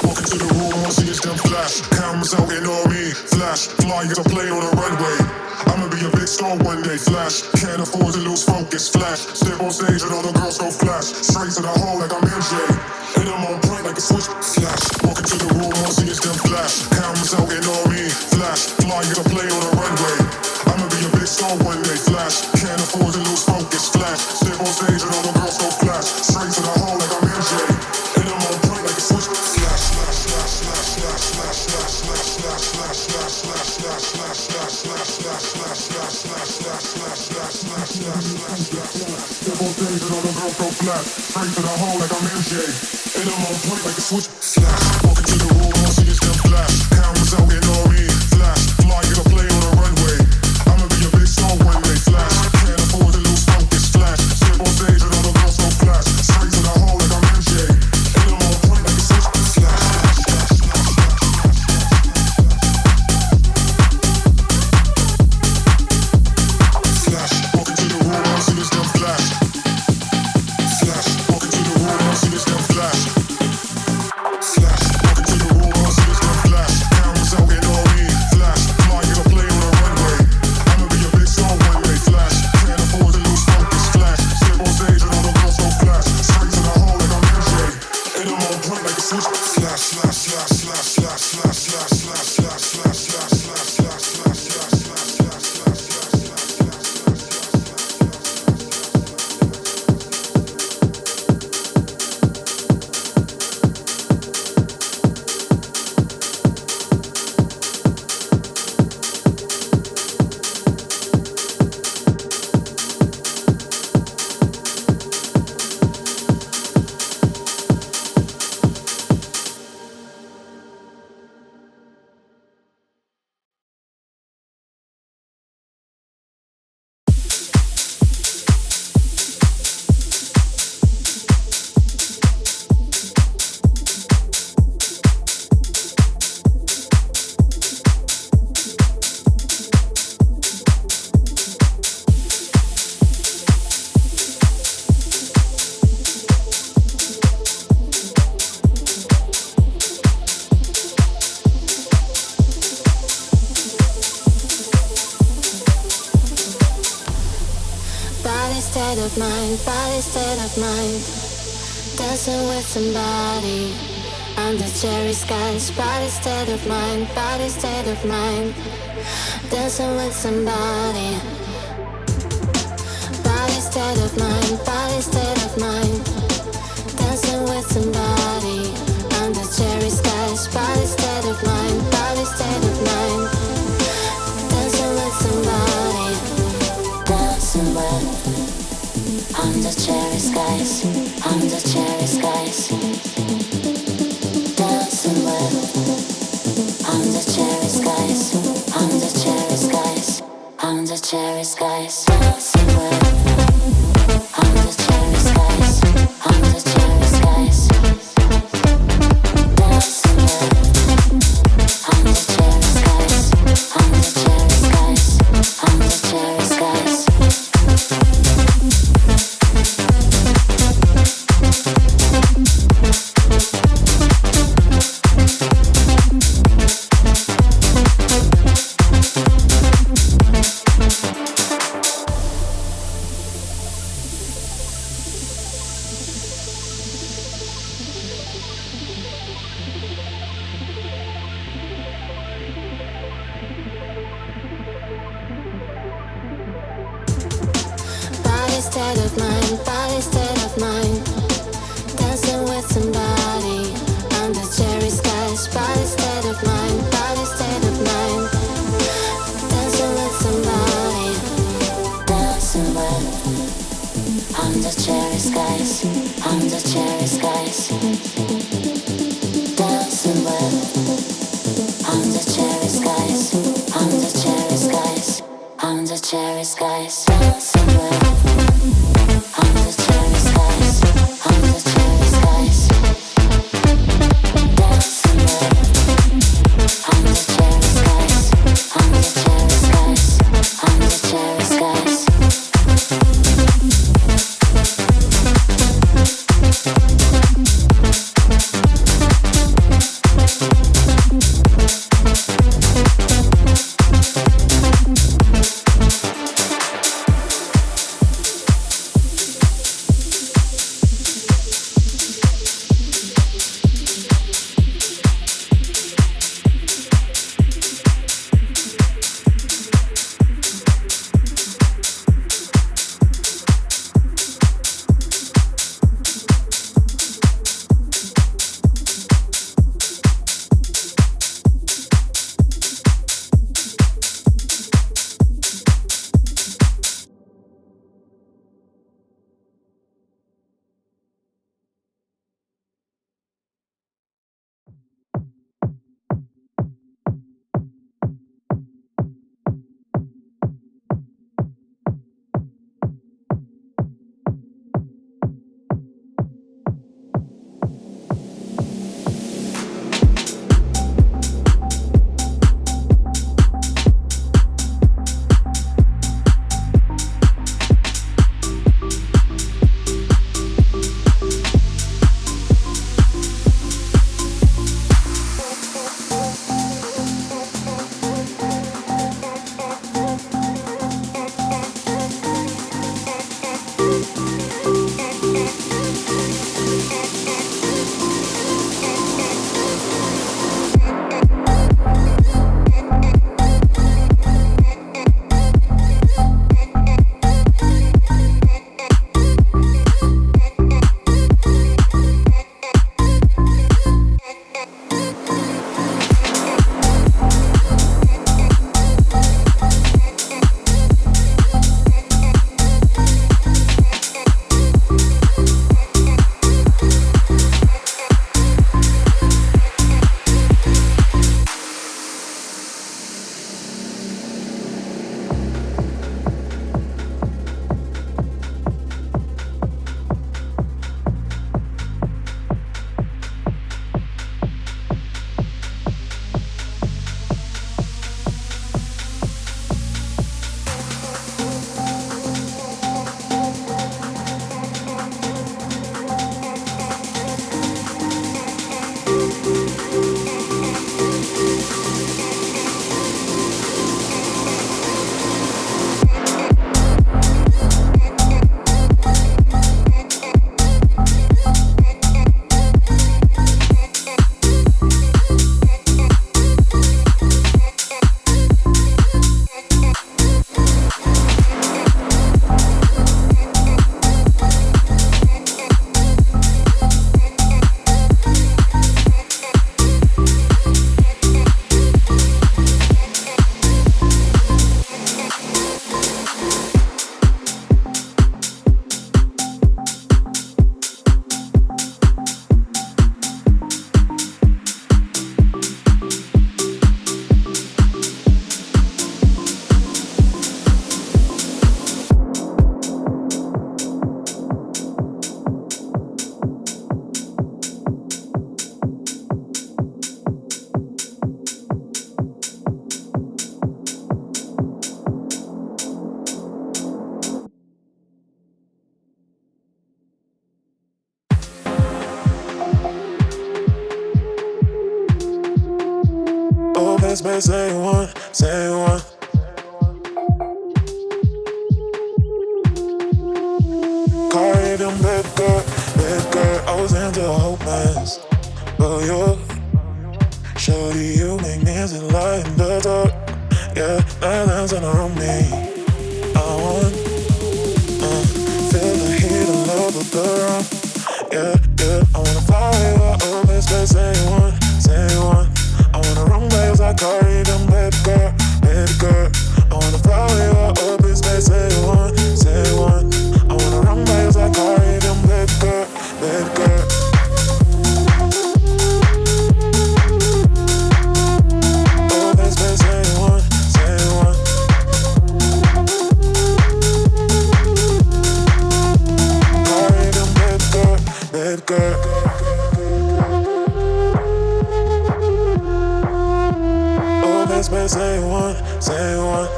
Walk into the room, all I see is them flash. Cameras out and on me, flash. Fly as a plane on a runway. I'ma be a big star one day, flash. Can't afford to lose focus, flash. Step on stage and all the girls go flash. Straight to the hole like I'm MJ. And I'm on point like a switch, flash. Walk into the room, all I see is them flash. Cameras out and on me, flash. Fly as a plane on a runway. I'ma be a big star one day, flash. Can't afford to lose focus, flash. Step on stage and all the girls go flash. Straight to the hole like I'm MJ. And I'm on point like a switch, flash. Step on stage and all the girls go flash. Straight to the hole like I'm MJ. And I'm on point like a switch, flash. Walk into the room, all I see is them flash. Cameras out and on me, flash. Fly get a play on a runway. I'ma be a big star one day, flash. Can't afford to lose focus, flash. Step on stage and all the girls go flash. Straight to the hole like I'm MJ. And I'm on point like a switch, flash. Body state of mind, dancing with somebody under cherry skies. Body state of mind, body state of mind, dancing with somebody. Body state of mind, body state of mind, dancing with somebody under cherry skies. Body state of mind, body state of mind, dancing with somebody, dancing with. Under cherry skies, under cherry skies, dancing with. Under cherry skies, under cherry skies, under cherry skies, dancing with. Under cherry skies, under cherry skies, dancing with. Under cherry skies, under cherry skies, under cherry skies. State of mind, body state of mind, dancing with somebody under cherry skies. Body state of mind, body state of mind, dancing with somebody, dancing with. Under cherry skies, under cherry skies, dancing with. Under cherry skies, under cherry skies, under cherry skies, dancing with. Under cherry skies, under cherry skies, dancing with. Under cherry skies, under cherry skies. baby, say one, say one. Caribbean bad girl, I was into a whole mess. But you, shorty, you make me feel like the dark. Yeah, nothing's on me. I want, feel the heat of love with the rum. Yeah, yeah, I wanna fly with all this, baby, say one, say one. I wanna run waves like Caribbean baby girl, baby girl. I wanna fly with all this, baby, say one, say one. I wanna run waves like Caribbean baby girl, baby girl. All this, baby, say one, say one. Caribbean baby girl, baby girl. Oh, this baby, say one, say one.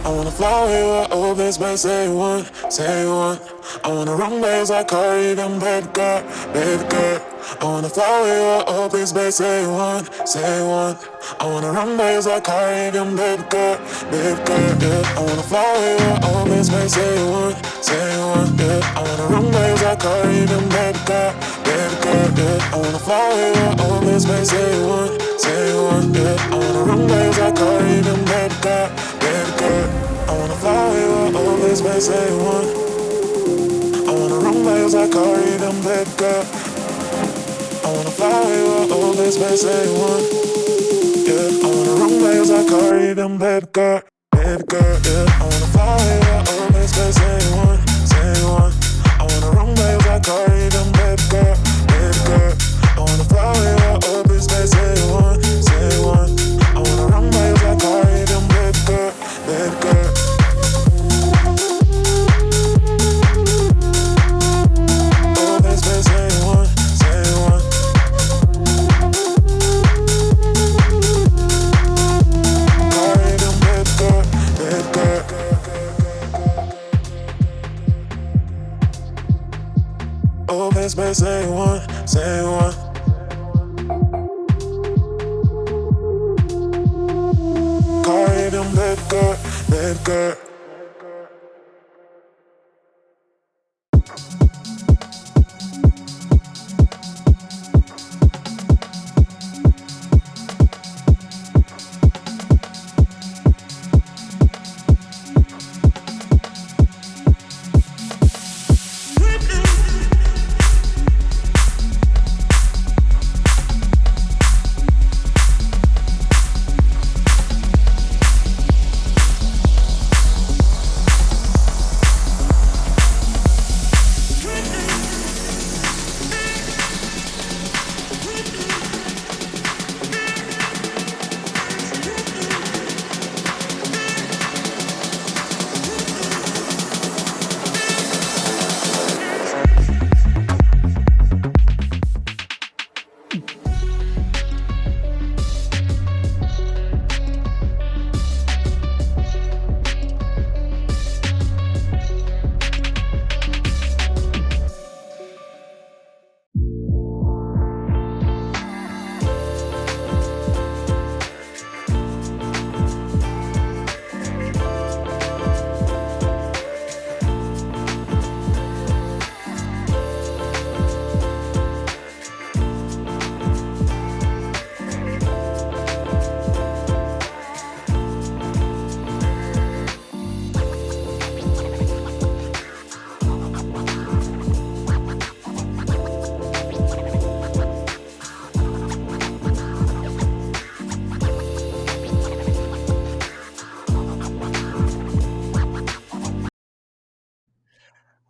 I wanna fly away with all this baby, say one, say one. I wanna run waves like Caribbean baby girl, baby girl. I wanna fly away with all this baby, say one, say one. I wanna run waves like Caribbean baby girl, yeah. I wanna fly away with all this baby, say one, yeah. I wanna run waves like Caribbean baby girl, yeah. I wanna fly away with all this baby, say one, yeah. I wanna run waves like Caribbean baby girl, I wanna fly away with all this baby, say one. I wanna run waves like Caribbean baby girl. I wanna fly away with all this baby, say one. Yeah, I wanna run waves like Caribbean baby girl, yeah. I wanna fly away with all this baby, say one, say one. I wanna run waves like Caribbean baby girl, I wanna fly away with all this baby, say one, say one. I wanna run waves like Caribbean baby girl, baby girl. Oh, this baby, say one, say one. Caribbean baby girl, baby girl. Oh, this baby, say one, say one. Caribbean baby girl, baby girl.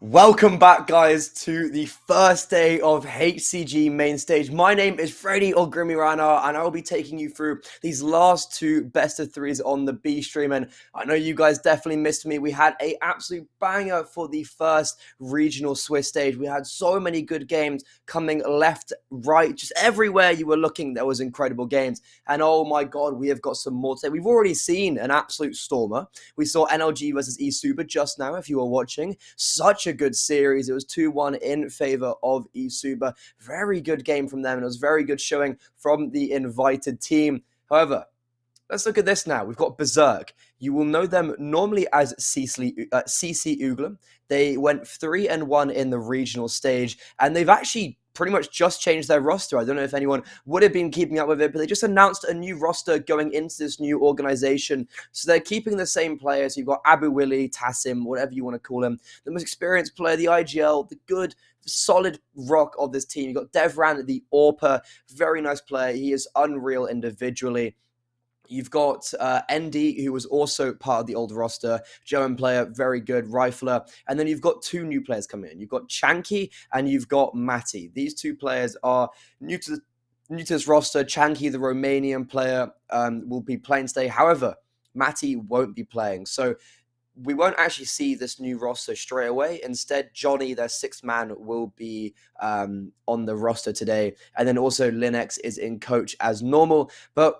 Welcome back, guys, to the first day of HCG Main Stage. My name is Freddie Ogrimirana, and I will be taking you through these last two best of threes on the B stream. And I know you guys definitely missed me. We had an absolute banger for the first regional Swiss stage. We had so many good games coming left, right, just everywhere you were looking. There was incredible games. And oh my God, we have got some more today. We've already seen an absolute stormer. We saw NLG versus eSuper just now, if you were watching. Such a good series. It was 2-1 in favor of Isuba. Very good game from them, and it was very good showing from the invited team. However, let's look at this now. We've got Berzerk. You will know them normally as CC Ugla. They went 3-1 in the regional stage, and they've actually pretty much just changed their roster. I don't know if anyone would have been keeping up with it, but they just announced a new roster going into this new organization. So they're keeping the same players. You've got Abu Willi, Tassim, whatever you want to call him, the most experienced player, the IGL, the good, solid rock of this team. You've got Devran, the AWPer, very nice player. He is unreal individually. You've got Endy, who was also part of the old roster, German player, very good rifler. And then you've got two new players coming in. You've got Chanky and you've got Matti. These two players are new to this roster. Chanky, the Romanian player, will be playing today. However, Matti won't be playing. So we won't actually see this new roster straight away. Instead, Johnny, their sixth man, will be on the roster today. And then also Linux is in coach as normal. But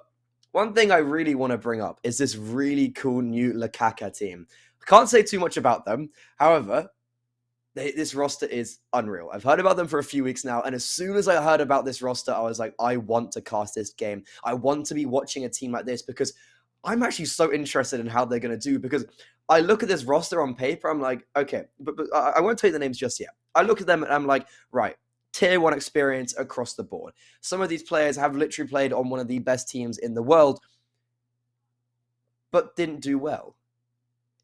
one thing I really want to bring up is this really cool new Lakaka team. I can't say too much about them. However, this roster is unreal. I've heard about them for a few weeks now, and as soon as I heard about this roster, I was like, I want to cast this game. I want to be watching a team like this because I'm actually so interested in how they're going to do, because I look at this roster on paper, I'm like, okay, but I won't tell you the names just yet. I look at them and I'm like, right, tier 1 experience across the board. Some of these players have literally played on one of the best teams in the world, but didn't do well.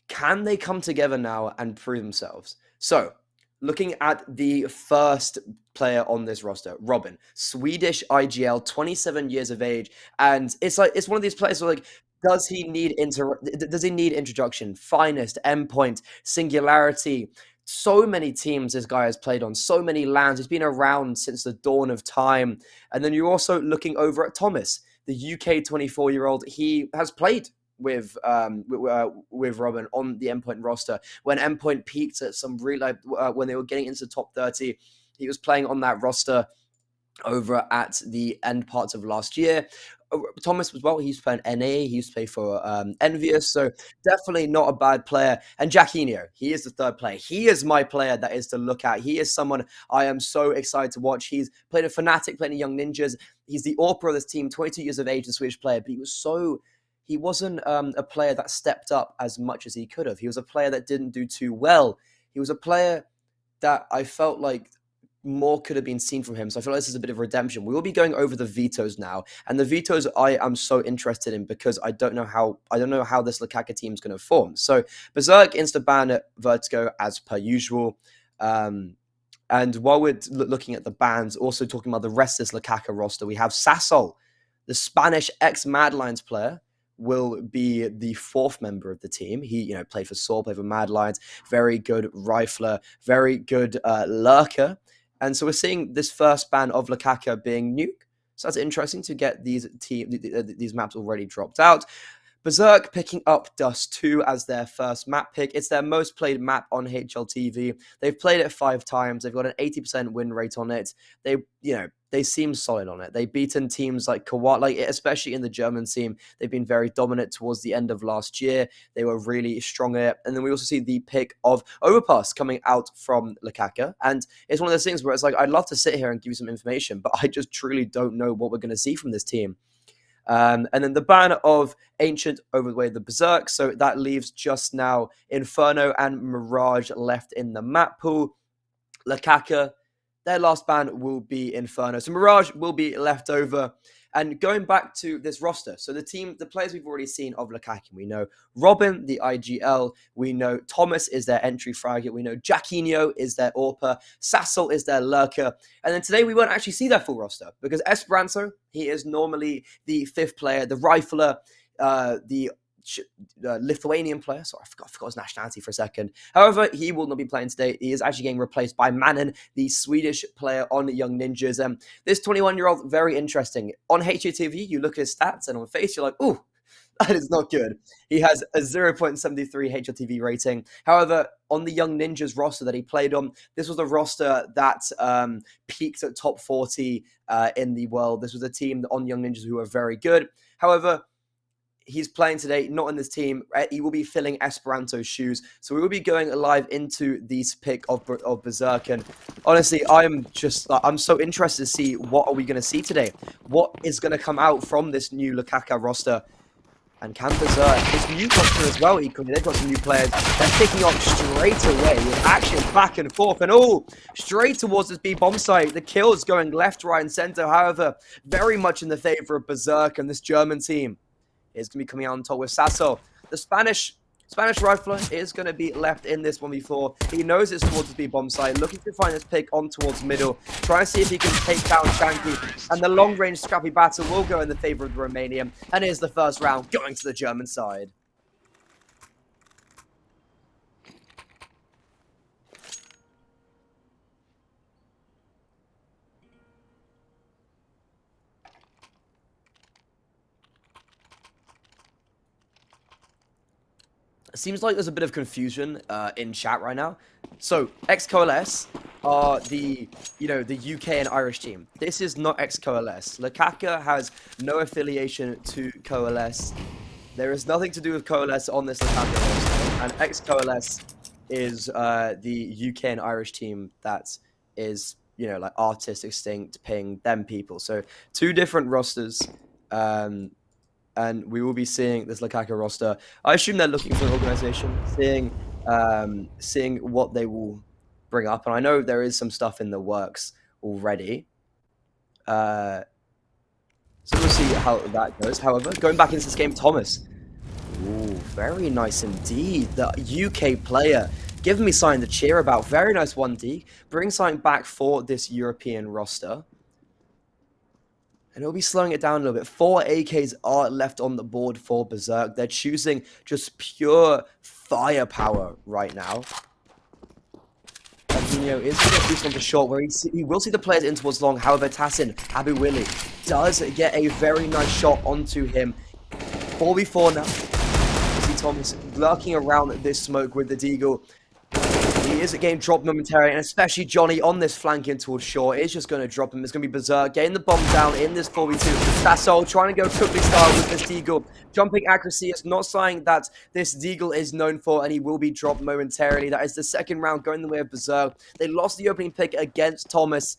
Can they come together now and prove themselves? So, looking at the first player on this roster, Robin, Swedish IGL, 27 years of age, and it's one of these players where, like, does he need introduction? Finest, Endpoint, Singularity. So many teams this guy has played on, so many lands. He's been around since the dawn of time. And then you're also looking over at Thomas, the UK 24-year-old. He has played with Robin on the Endpoint roster. When Endpoint peaked at some real when they were getting into the top 30, he was playing on that roster over at the end parts of last year. Thomas as well, he used to play in NA, he used to play for Envious, so definitely not a bad player. And Jacquinho, he is the third player. He is my player that is to look at. He is someone I am so excited to watch. He's played a Fnatic, playing a Young Ninjas. He's the AWPer of this team, 22 years of age, a Swedish player, but he wasn't a player that stepped up as much as he could have. He was a player that didn't do too well. He was a player that I felt like more could have been seen from him. So I feel like this is a bit of redemption. We will be going over the vetoes now, and the vetoes I am so interested in because I don't know how this Lakaka team is going to form. So Berzerk insta-ban at Vertigo as per usual. And while we're looking at the bans, also talking about the rest of this Lakaka roster, we have Sasol, the Spanish ex-Mad Lions player, will be the fourth member of the team. He, played for Saul, played for Mad Lions, very good rifler, very good lurker. And so we're seeing this first ban of Lakaka being nuke. So that's interesting to get these maps already dropped out. Berzerk picking up Dust 2 as their first map pick. It's their most played map on HLTV. They've played it 5 times. They've got an 80% win rate on it. They seem solid on it. They've beaten teams like Coalesce, especially in the German team. They've been very dominant towards the end of last year. They were really strong at it. And then we also see the pick of Overpass coming out from Lakaka. And it's one of those things where it's like, I'd love to sit here and give you some information, but I just truly don't know what we're going to see from this team. And then the ban of Ancient over the way the Berzerk. So that leaves just now Inferno and Mirage left in the map pool. Lakaka, their last ban will be Inferno. So Mirage will be left over. And going back to this roster, so the players we've already seen of Lakaka, we know Robin, the IGL, we know Thomas is their entry fragger, we know Jacquinho is their AWPer, Sasol is their lurker, and then today we won't actually see their full roster, because Esperanto, he is normally the fifth player, the rifler, the Lithuanian player. Sorry, I forgot his nationality for a second. However, he will not be playing today. He is actually getting replaced by Manon, the Swedish player on Young Ninjas. This 21-year-old, very interesting. On HGTV, you look at his stats, and on face, you're like, ooh, that is not good. He has a 0.73 HLTV rating. However, on the Young Ninjas roster that he played on, this was a roster that peaked at top 40 in the world. This was a team on Young Ninjas who were very good. However, he's playing today, not in this team. He will be filling Esperanto's shoes. So we will be going live into this pick of Berzerk. And honestly, I'm so interested to see what are we going to see today. What is going to come out from this new Lakaka roster? And can Berzerk, this new roster as well, equally, they've got some new players. They're picking up straight away with action back and forth. And straight towards this B bomb site. The kills going left, right, and center. However, very much in the favor of Berzerk and this German team. Is going to be coming out on top with Sasso. The Spanish rifler is going to be left in this 1v4. He knows it's towards the B bomb site, looking to find this pick on towards middle, trying to see if he can take down Shanky. And the long-range scrappy battle will go in the favor of the Romanian. And here's the first round going to the German side. Seems like there's a bit of confusion in chat right now. So Coalesce are the UK and Irish team. This is not Coalesce. Lakaka has no affiliation to Coalesce. There is nothing to do with Coalesce on this Lakaka roster. And Coalesce is the UK and Irish team that is like Artist, Extinct, Ping, them people. So two different rosters. And we will be seeing this Lakaka roster. I assume they're looking for an organization, seeing what they will bring up. And I know there is some stuff in the works already. So we'll see how that goes. However, going back into this game, Thomas. Ooh, very nice indeed. The UK player giving me something to cheer about. Very nice 1D. Bring something back for this European roster. And it'll be slowing it down a little bit. 4 AKs are left on the board for Berzerk. They're choosing just pure firepower right now. Fabinho is going to boost onto short, where he will see the players in towards long. However, Tassin, Abu Willi, does get a very nice shot onto him. 4v4 now. See Thomas lurking around this smoke with the Deagle. He is getting dropped momentarily, and especially Johnny on this flank in towards short is just going to drop him. It's going to be Berzerk getting the bomb down in this 4v2. Sassol trying to go quickly start with this Deagle. Jumping accuracy is not something that this Deagle is known for, and he will be dropped momentarily. That is the second round going the way of Berzerk. They lost the opening pick against Thomas.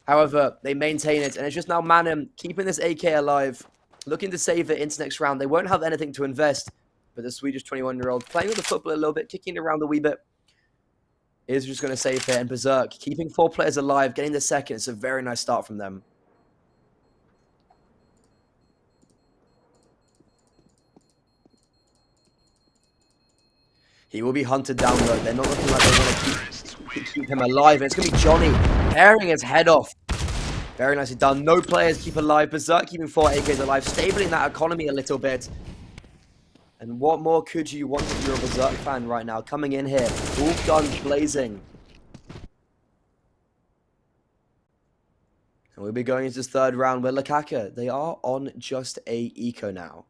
However, they maintain it, and it's just now Manham keeping this AK alive, looking to save it into next round. They won't have anything to invest, but the Swedish 21-year-old playing with the football a little bit, kicking it around a wee bit, is just going to save it. And Berzerk keeping 4 players alive, getting the second. It's a very nice start from them. He will be hunted down though. They're not looking like they want to keep him alive. And it's going to be Johnny tearing his head off. Very nicely done. No players keep alive. Berzerk keeping 4 AKs alive, stabling that economy a little bit. And what more could you want if you're a Berzerk fan right now? Coming in here, all guns blazing. And we'll be going into this third round where Lakaka, they are on just a eco now.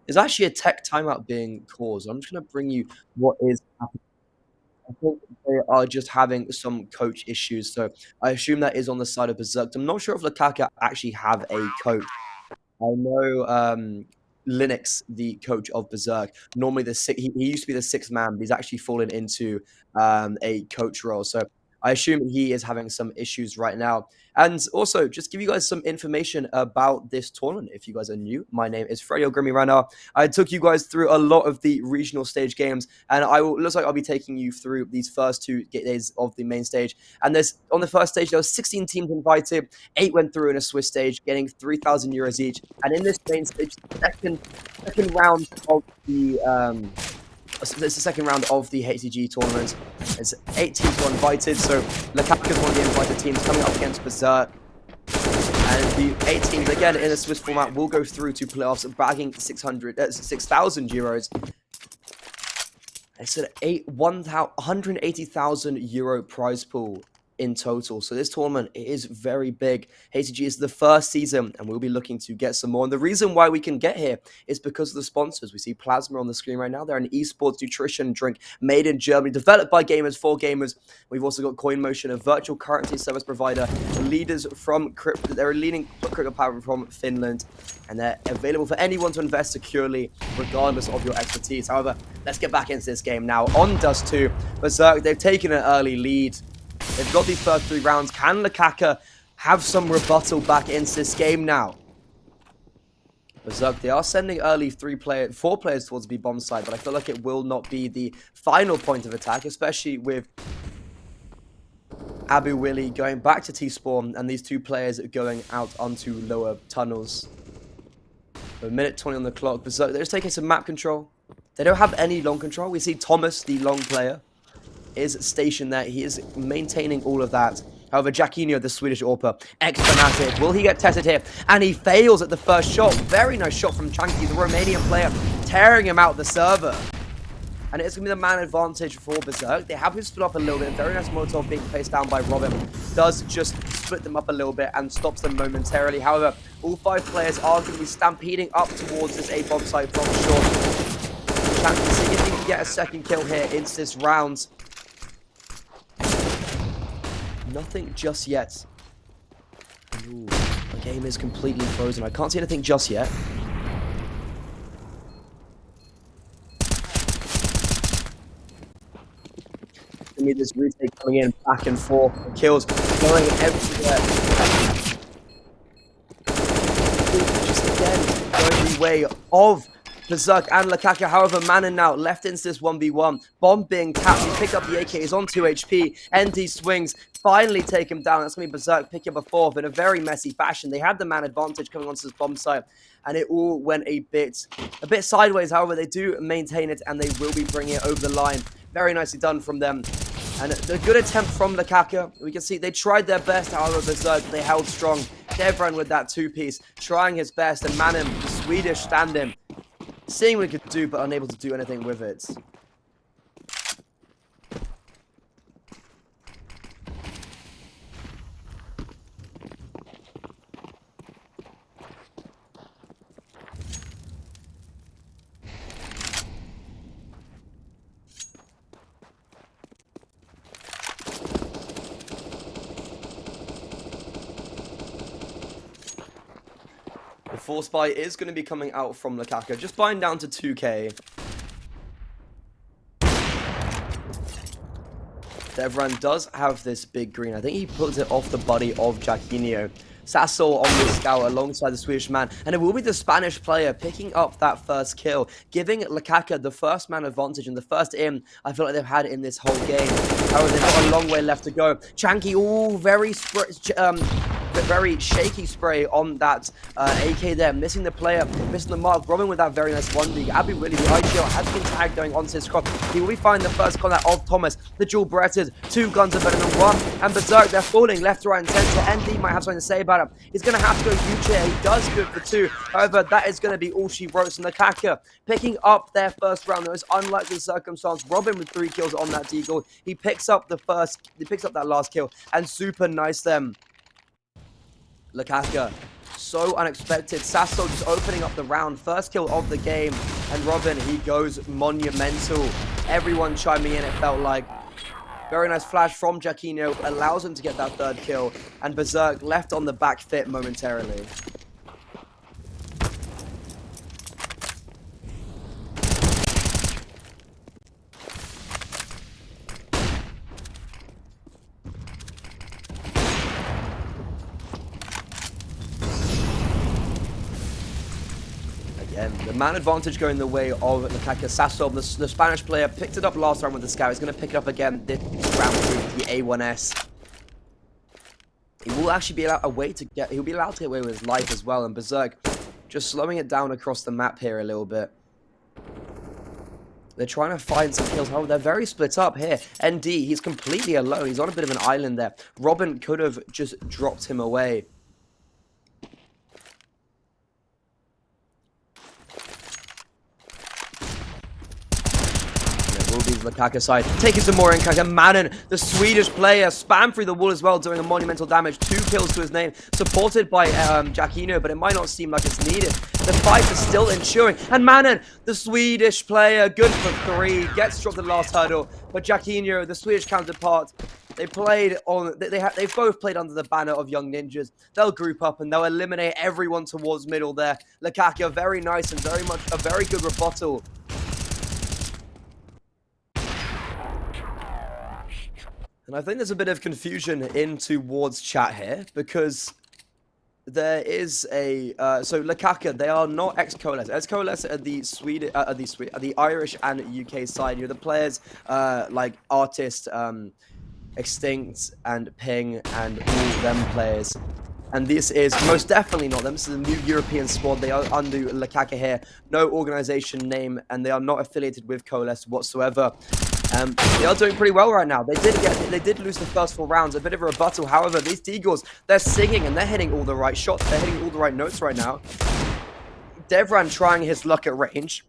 There's actually a tech timeout being caused. I'm just going to bring you what is happening. I think they are just having some coach issues, so I assume that is on the side of Berzerk. I'm not sure if Lakaka actually have a coach. I know Linux, the coach of Berzerk, normally he used to be the 6th man, but he's actually fallen into a coach role. So I assume he is having some issues right now. And also, just give you guys some information about this tournament. If you guys are new, my name is Freddie Grimmy Runner. I took you guys through a lot of the regional stage games, and looks like I'll be taking you through these first 2 days of the main stage. And on the first stage, there were 16 teams invited. 8 went through in a Swiss stage, getting 3,000 euros each. And in this main stage, second round of the this is the second round of the HCG tournament. There's 8 teams were invited, so Lakaka is one of the invited teams coming up against Berzerk. And the 8 teams, again, in the Swiss format, will go through to playoffs, bagging 6,000 euros. It's an 180,000 euro prize pool in total. So this tournament is very big. HCG is the first season, and we'll be looking to get some more. And the reason why we can get here is because of the sponsors. We see Plasma on the screen right now. They're an esports nutrition drink made in Germany, developed by gamers for gamers. We've also got CoinMotion, a virtual currency service provider, leaders from crypto. They're a leading crypto platform from Finland, and they're available for anyone to invest securely, regardless of your expertise. However, let's get back into this game now. On Dust 2, Berzerk, they've taken an early lead. They've got these first 3 rounds. Can Lakaka have some rebuttal back into this game now? Berzerk, they are sending early 4 players towards the B-bomb side, but I feel like it will not be the final point of attack, especially with Abu Willy going back to T-spawn and these 2 players going out onto lower tunnels. A minute 20 on the clock. Berzerk, they're just taking some map control. They don't have any long control. We see Thomas, the long player, is stationed there. He is maintaining all of that. However, Jacquinho, the Swedish AWPer, ex-Fnatic, will he get tested here? And he fails at the first shot. Very nice shot from Chanky, the Romanian player, tearing him out the server. And it's going to be the man advantage for Berzerk. They have him split up a little bit. Very nice Molotov being placed down by Robin. Does just split them up a little bit and stops them momentarily. However, all 5 players are going to be stampeding up towards this A-bomb site from short. Chanky, see if he can get a second kill here into this round. Nothing just yet. Ooh, the game is completely frozen. I can't see anything just yet. I mean, this retake coming in back and forth. Kills going everywhere. Just again, going the way of Berzerk and Lakaka. However, Manon now left into this 1v1. Bomb being tapped. He picked up the AK. He's on 2 HP. ND swings. Finally take him down. That's going to be Berzerk picking up a 4th in a very messy fashion. They had the man advantage coming onto this bomb site, and it all went a bit sideways. However, they do maintain it, and they will be bringing it over the line. Very nicely done from them. And a good attempt from Lakaka. We can see they tried their best. However, Berzerk, they held strong. Devran with that 2-piece, trying his best. And Manon, the Swedish stand-in, seeing what he could do, but unable to do anything with it. The Force buy is going to be coming out from Lakaka, just buying down to 2k. Devran does have this big green. I think he puts it off the body of Jacquinho. Sassel on the scout alongside the Swedish man. And it will be the Spanish player picking up that first kill, giving Lakaka the first man advantage and the first in I feel like they've had in this whole game. However, they've got a long way left to go. Chanky, very shaky spray on that AK there, missing the player, missing the mark. Robin with that very nice 1v. Abu Willy, the IGL, has been tagged going onto his crop. He will be finding the first contact of Thomas. The dual Berettas, 2 guns are better than 1. And Berzerk, they're falling left, right, and center. ND might have something to say about him. He's going to have to go huge here. He does good for 2. However, that is going to be all she wrote. And Lakaka picking up their first round. There was unlikely circumstance. Robin with 3 kills on that deagle. He picks up that last kill. And super nice them. Lakaka, so unexpected. Sasso just opening up the round. First kill of the game. And Robin, he goes monumental. Everyone chiming in, it felt like. Very nice flash from Jacquinho. Allows him to get that 3rd kill. And Berzerk left on the back foot momentarily. The man advantage going the way of Lakaka. Sasso, the Spanish player, picked it up last round with the scout. He's going to pick it up again this round with the A1S. He will actually be he'll be allowed to get away with his life as well. And Berzerk just slowing it down across the map here a little bit. They're trying to find some kills. However, they're very split up here. ND, he's completely alone. He's on a bit of an island there. Robin could have just dropped him away. will be the Lakaka side. Taking some more impact. And Manon, the Swedish player, spam through the wall as well, doing a monumental damage. 2 kills to his name, supported by Jacquino, but it might not seem like it's needed. The fight is still ensuring. And Manon, the Swedish player, good for 3, gets dropped the last hurdle. But Jacquino, the Swedish counterpart, they played on. They've both played under the banner of Young Ninjas. They'll group up and they'll eliminate everyone towards middle there. Lakaka, very nice and very much a very good rebuttal. And I think there's a bit of confusion in towards chat here because there is a so Lakaka, they are not ex-Coalesce. Ex-Coalesce are the Irish and UK side. You're the players like Artist, Extinct, and Ping, and all them players. And this is most definitely not them. This is a new European squad. They are under Lakaka here. No organization name, and they are not affiliated with Coalesce whatsoever. They are doing pretty well right now. They did lose the first 4 rounds, a bit of a rebuttal. However, these Deagles, they're singing and they're hitting all the right shots. They're hitting all the right notes right now. Devran trying his luck at range.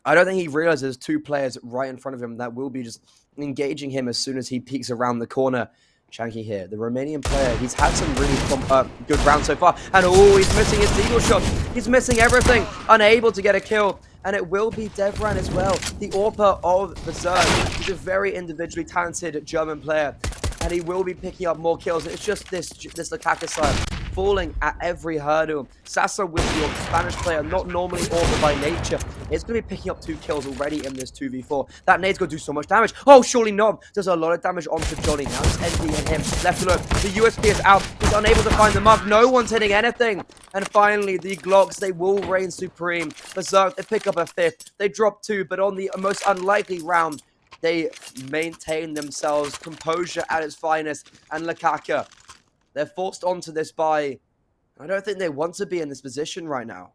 I don't think he realizes there's 2 players right in front of him that will be just engaging him as soon as he peeks around the corner. Shanky here, the Romanian player, he's had some really good rounds so far. And oh, he's missing his Deagle shot. He's missing everything. Unable to get a kill. And it will be Devran as well, the Orpa of Berzerk. He's a very individually talented German player. And he will be picking up more kills. It's just this Lakaka side falling at every hurdle. Sasa with your Spanish player, not normally Orpa by nature, is going to be picking up 2 kills already in this 2v4. That nade's going to do so much damage. Oh, surely not. Does a lot of damage onto Johnny. Now it's ND and him. Left alone. The USP is out. He's unable to find the mark. No one's hitting anything. And finally, the Glocks, they will reign supreme. Berzerk, they pick up a 5th. They drop 2, but on the most unlikely round, they maintain themselves. Composure at its finest. And Lakaka, they're forced onto this by... I don't think they want to be in this position right now.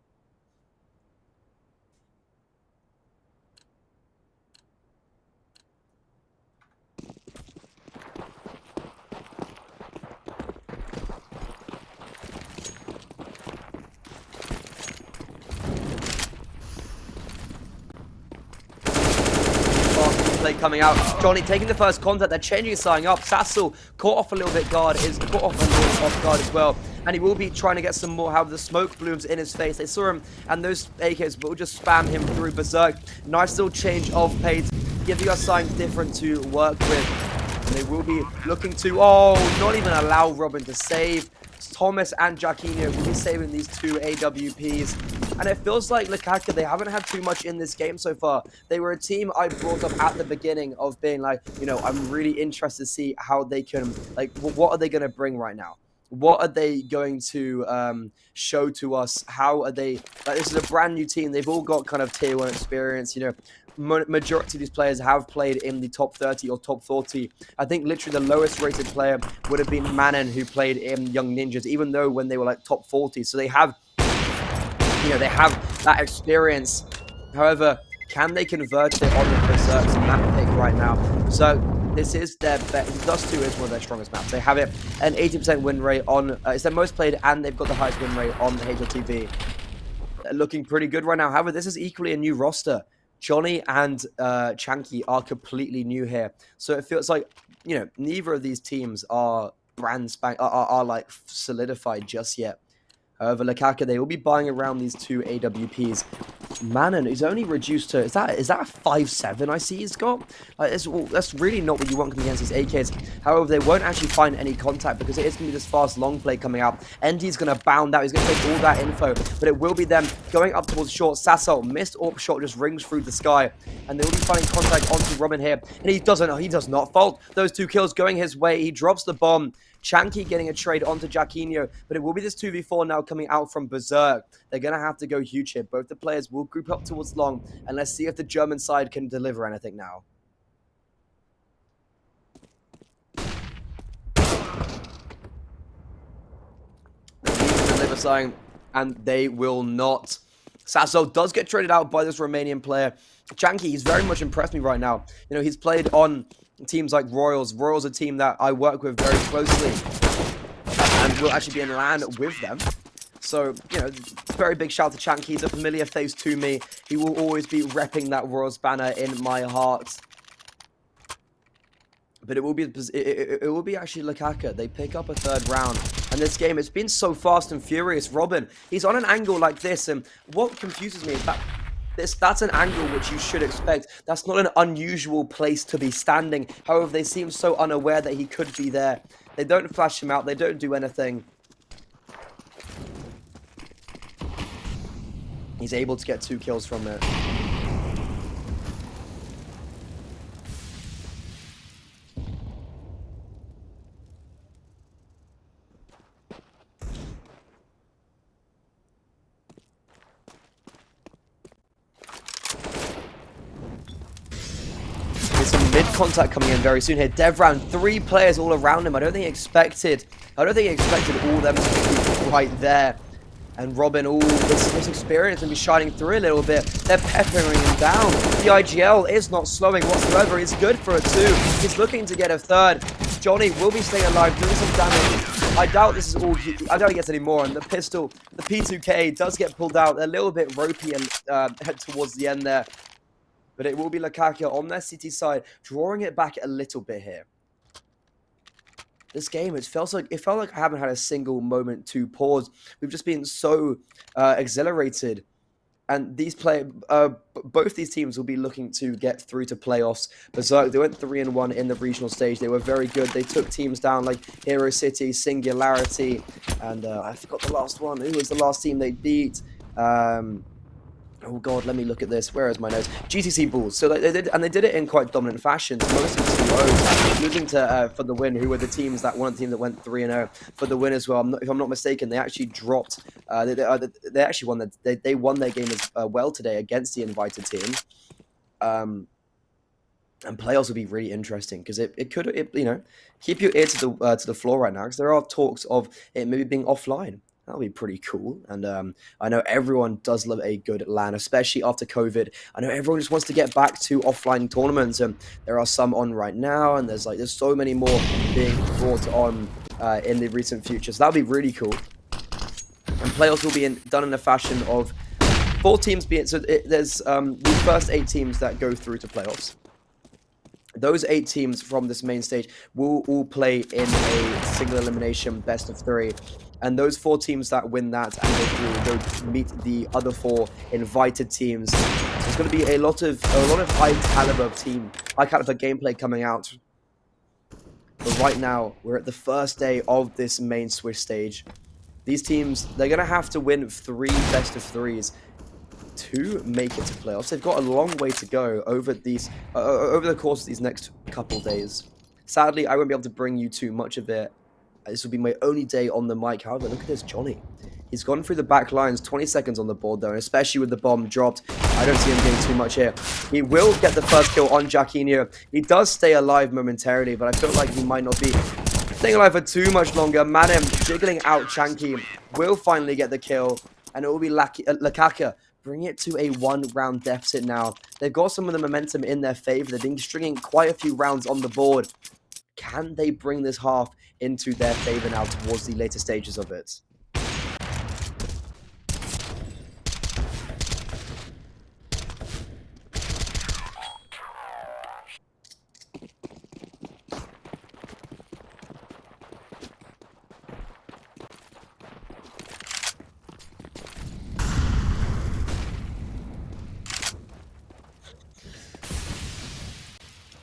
Play coming out. Johnny taking the first contact. They're changing his sign up. Sassel caught off a little bit guard. Is caught off a little off guard as well. And he will be trying to get some more. However, the smoke blooms in his face. They saw him, and those AKs will just spam him through. Berzerk. Nice little change of pace. Giving us something different to work with. And they will be looking to, oh, not even allow Robin to save. Thomas and Jacquino will be saving these 2 AWPs. And it feels like Lakaka, they haven't had too much in this game so far. They were a team I brought up at the beginning of being like, you know, I'm really interested to see how they can, like, what are they going to bring right now? What are they going to show to us? How are they, like, this is a brand new team. They've all got kind of tier 1 experience, you know. Majority of these players have played in the top 30 or top 40. I think literally the lowest rated player would have been Manon, who played in Young Ninjas, even though when they were like top 40. So they have, you know, they have that experience. However, can they convert it on the Berzerk's map pick right now? So this is their best. Dust 2 is one of their strongest maps. They have it an 80% win rate on, it's their most played, and they've got the highest win rate on the HLTV. They're looking pretty good right now. However, this is equally a new roster. Johnny and Chanky are completely new here. So it feels like, you know, neither of these teams are are like solidified just yet. However, Lakaka, they will be buying around these 2 AWPs. Manon is only reduced to, is that a 5.7 I see he's got? Like, that's really not what you want coming against these AKs. However, they won't actually find any contact because it is going to be this fast long play coming out. ND's going to bound out. He's going to take all that info, but it will be them going up towards short. Sasso, missed AWP shot, just rings through the sky, and they will be finding contact onto Robin here, and he does not fault. Those 2 kills going his way. He drops the bomb. Chanky getting a trade onto Jacquino, but it will be this 2v4 now coming out from Berzerk. They're going to have to go huge here. Both the players will group up towards long, and let's see if the German side can deliver anything now. Deliver something, and they will not. Sasso does get traded out by this Romanian player. Chanky, he's very much impressed me right now. You know, he's played on teams like Royals. Royals, a team that I work with very closely, and will actually be in LAN with them. So, very big shout to Chank. He's a familiar face to me. He will always be repping that Royals banner in my heart. But it will be actually Lukaku. They pick up a third round. And this game, it's been so fast and furious. Robin, he's on an angle like this. And what confuses me is that that's an angle which you should expect. That's not an unusual place to be standing. However, they seem so unaware that he could be there. They don't flash him out. They don't do anything. He's able to get 2 kills from it. There's some mid-contact coming in very soon here. Devran, 3 players all around him. I don't think he expected all them to be right there. And Robin, this experience can be shining through a little bit. They're peppering him down. The IGL is not slowing whatsoever. It's good for a 2. He's looking to get a 3rd. Johnny will be staying alive, doing some damage. I doubt this is all. I doubt he gets any more. And the pistol, the P2K does get pulled out. A little bit ropey and head towards the end there. But it will be Lukaku on their city side, drawing it back a little bit here. This game, it felt like I haven't had a single moment to pause. We've just been so exhilarated, and both these teams will be looking to get through to playoffs. Berzerk, they went 3-1 in the regional stage. They were very good. They took teams down like Hero City, Singularity, and I forgot the last one. Who was the last team they beat? Oh god, let me look at this. Where is my notes? GTC Bulls. So they did it in quite dominant fashion. Most of the COs losing to for the win, who were the teams that one of the teams that went 3-0 for the win as well. If I'm not mistaken, they actually dropped. They actually won. They won their game as well today against the invited team. And playoffs will be really interesting because it could keep your ear to the floor right now, because there are talks of it maybe being offline. That'll be pretty cool. And I know everyone does love a good LAN, especially after COVID. I know everyone just wants to get back to offline tournaments, and there are some on right now, and there's so many more being brought on in the recent future. So that'll be really cool. And playoffs will be done in a fashion of 4 teams being. So there's the first 8 teams that go through to playoffs. Those 8 teams from this main stage will all play in a single elimination best of 3. And those 4 teams that win that and go meet the other 4 invited teams. So it's going to be a lot of high caliber gameplay coming out. But right now, we're at the first day of this main Swiss stage. These teams, they're going to have to win 3 best of 3s to make it to playoffs. They've got a long way to go over the course of these next couple days. Sadly, I won't be able to bring you too much of it. This will be my only day on the mic. However, look at this, Johnny. He's gone through the back lines, 20 seconds on the board though, and especially with the bomb dropped, I don't see him doing too much here. He will get the first kill on Jacquinho. He does stay alive momentarily, but I feel like he might not be staying alive for too much longer. Madam jiggling out Chanky will finally get the kill, and it will be Lukaku. Bring it to a 1-round deficit now. They've got some of the momentum in their favor. They've been stringing quite a few rounds on the board. Can they bring this half into their favor now towards the later stages of it?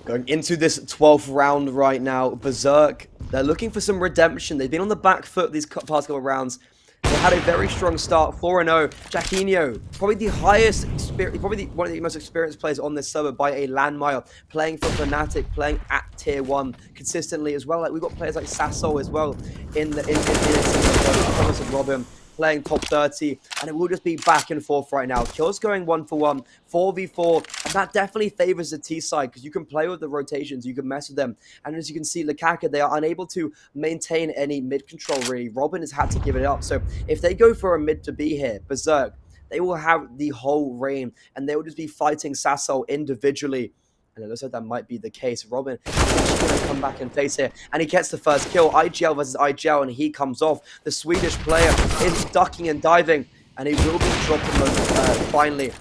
Going into this 12th round right now, Berzerk, they're looking for some redemption. They've been on the back foot these past couple of rounds. They had a very strong start, 4-0. Jacquinho, probably the highest, probably one of the most experienced players on this server by a land mile, playing for Fnatic, playing at tier 1 consistently as well. Like, we've got players like Sasso as well in Thomas and Robin, playing top 30, and it will just be back and forth right now. Kills going 1-for-1, 4v4, and that definitely favors the T side because you can play with the rotations, you can mess with them. And as you can see, Lukaku, they are unable to maintain any mid control really. Robin has had to give it up. So if they go for a mid to be here, Berzerk, they will have the whole reign, and they will just be fighting Sasso individually. And it looks like that might be the case. Robin is actually going to come back and face here. And he gets the first kill. IGL versus IGL, and he comes off. The Swedish player is ducking and diving. And he will be dropping finally.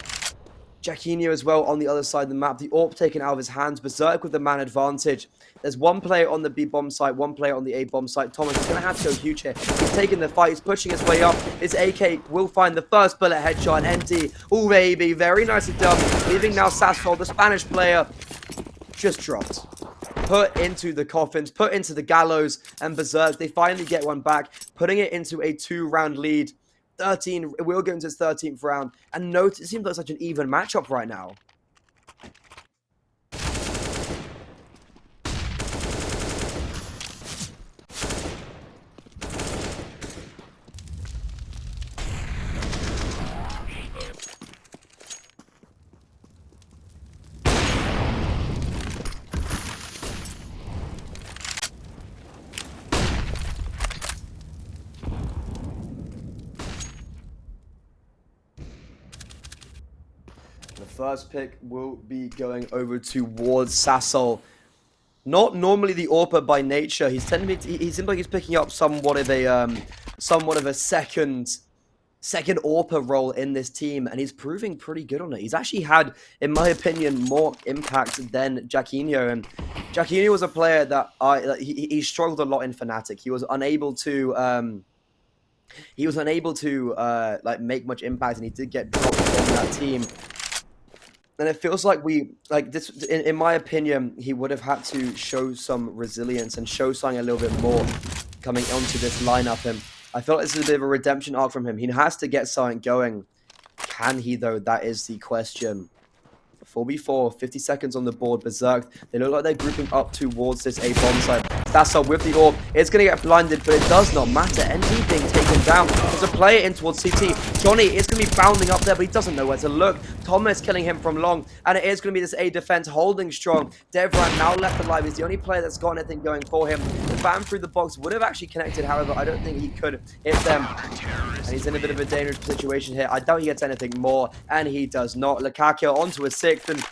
Jacquinho as well on the other side of the map. The AWP taken out of his hands. Berzerk with the man advantage. There's one player on the B bomb site, one player on the A bomb site. Thomas is going to have to go huge here. He's taking the fight. He's pushing his way up. His AK will find the first bullet headshot. And NT, oh baby, very nicely done. Leaving now Sassol, the Spanish player, just dropped. Put into the coffins, put into the gallows, and Berzerk, they finally get one back, putting it into a 2-round lead. 13, we'll go into his 13th round. And note, it seems like such an even matchup right now. The first pick will be going over towards Sassol. Not normally the AWPer by nature. He seems like he's picking up somewhat of a second AWPer role in this team, and he's proving pretty good on it. He's actually had, in my opinion, more impact than Jacquinho. And Jacquinho was a player that he struggled a lot in Fnatic. He was unable to like make much impact, and he did get dropped from that team. And it feels like in my opinion, he would have had to show some resilience and show something a little bit more coming onto this lineup. And I feel like this is a bit of a redemption arc from him. He has to get something going. Can he, though? That is the question. 4v4, 50 seconds on the board. Berzerk, they look like they're grouping up towards this A bomb site. Sassol with the AWP. It's going to get blinded, but it does not matter. ND being taken down. There's a player in towards CT. Johnny is going to be bounding up there, but he doesn't know where to look. Thomas killing him from long, and it is going to be this A defense holding strong. Devran now left alive. He's the only player that's got anything going for him. The ban through the box would have actually connected, however, I don't think he could hit them. And he's in a bit of a dangerous situation here. I doubt he gets anything more, and he does not. Lukaku onto a 6th, and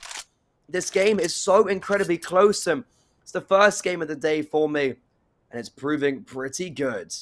this game is so incredibly close. And it's the first game of the day for me, and it's proving pretty good.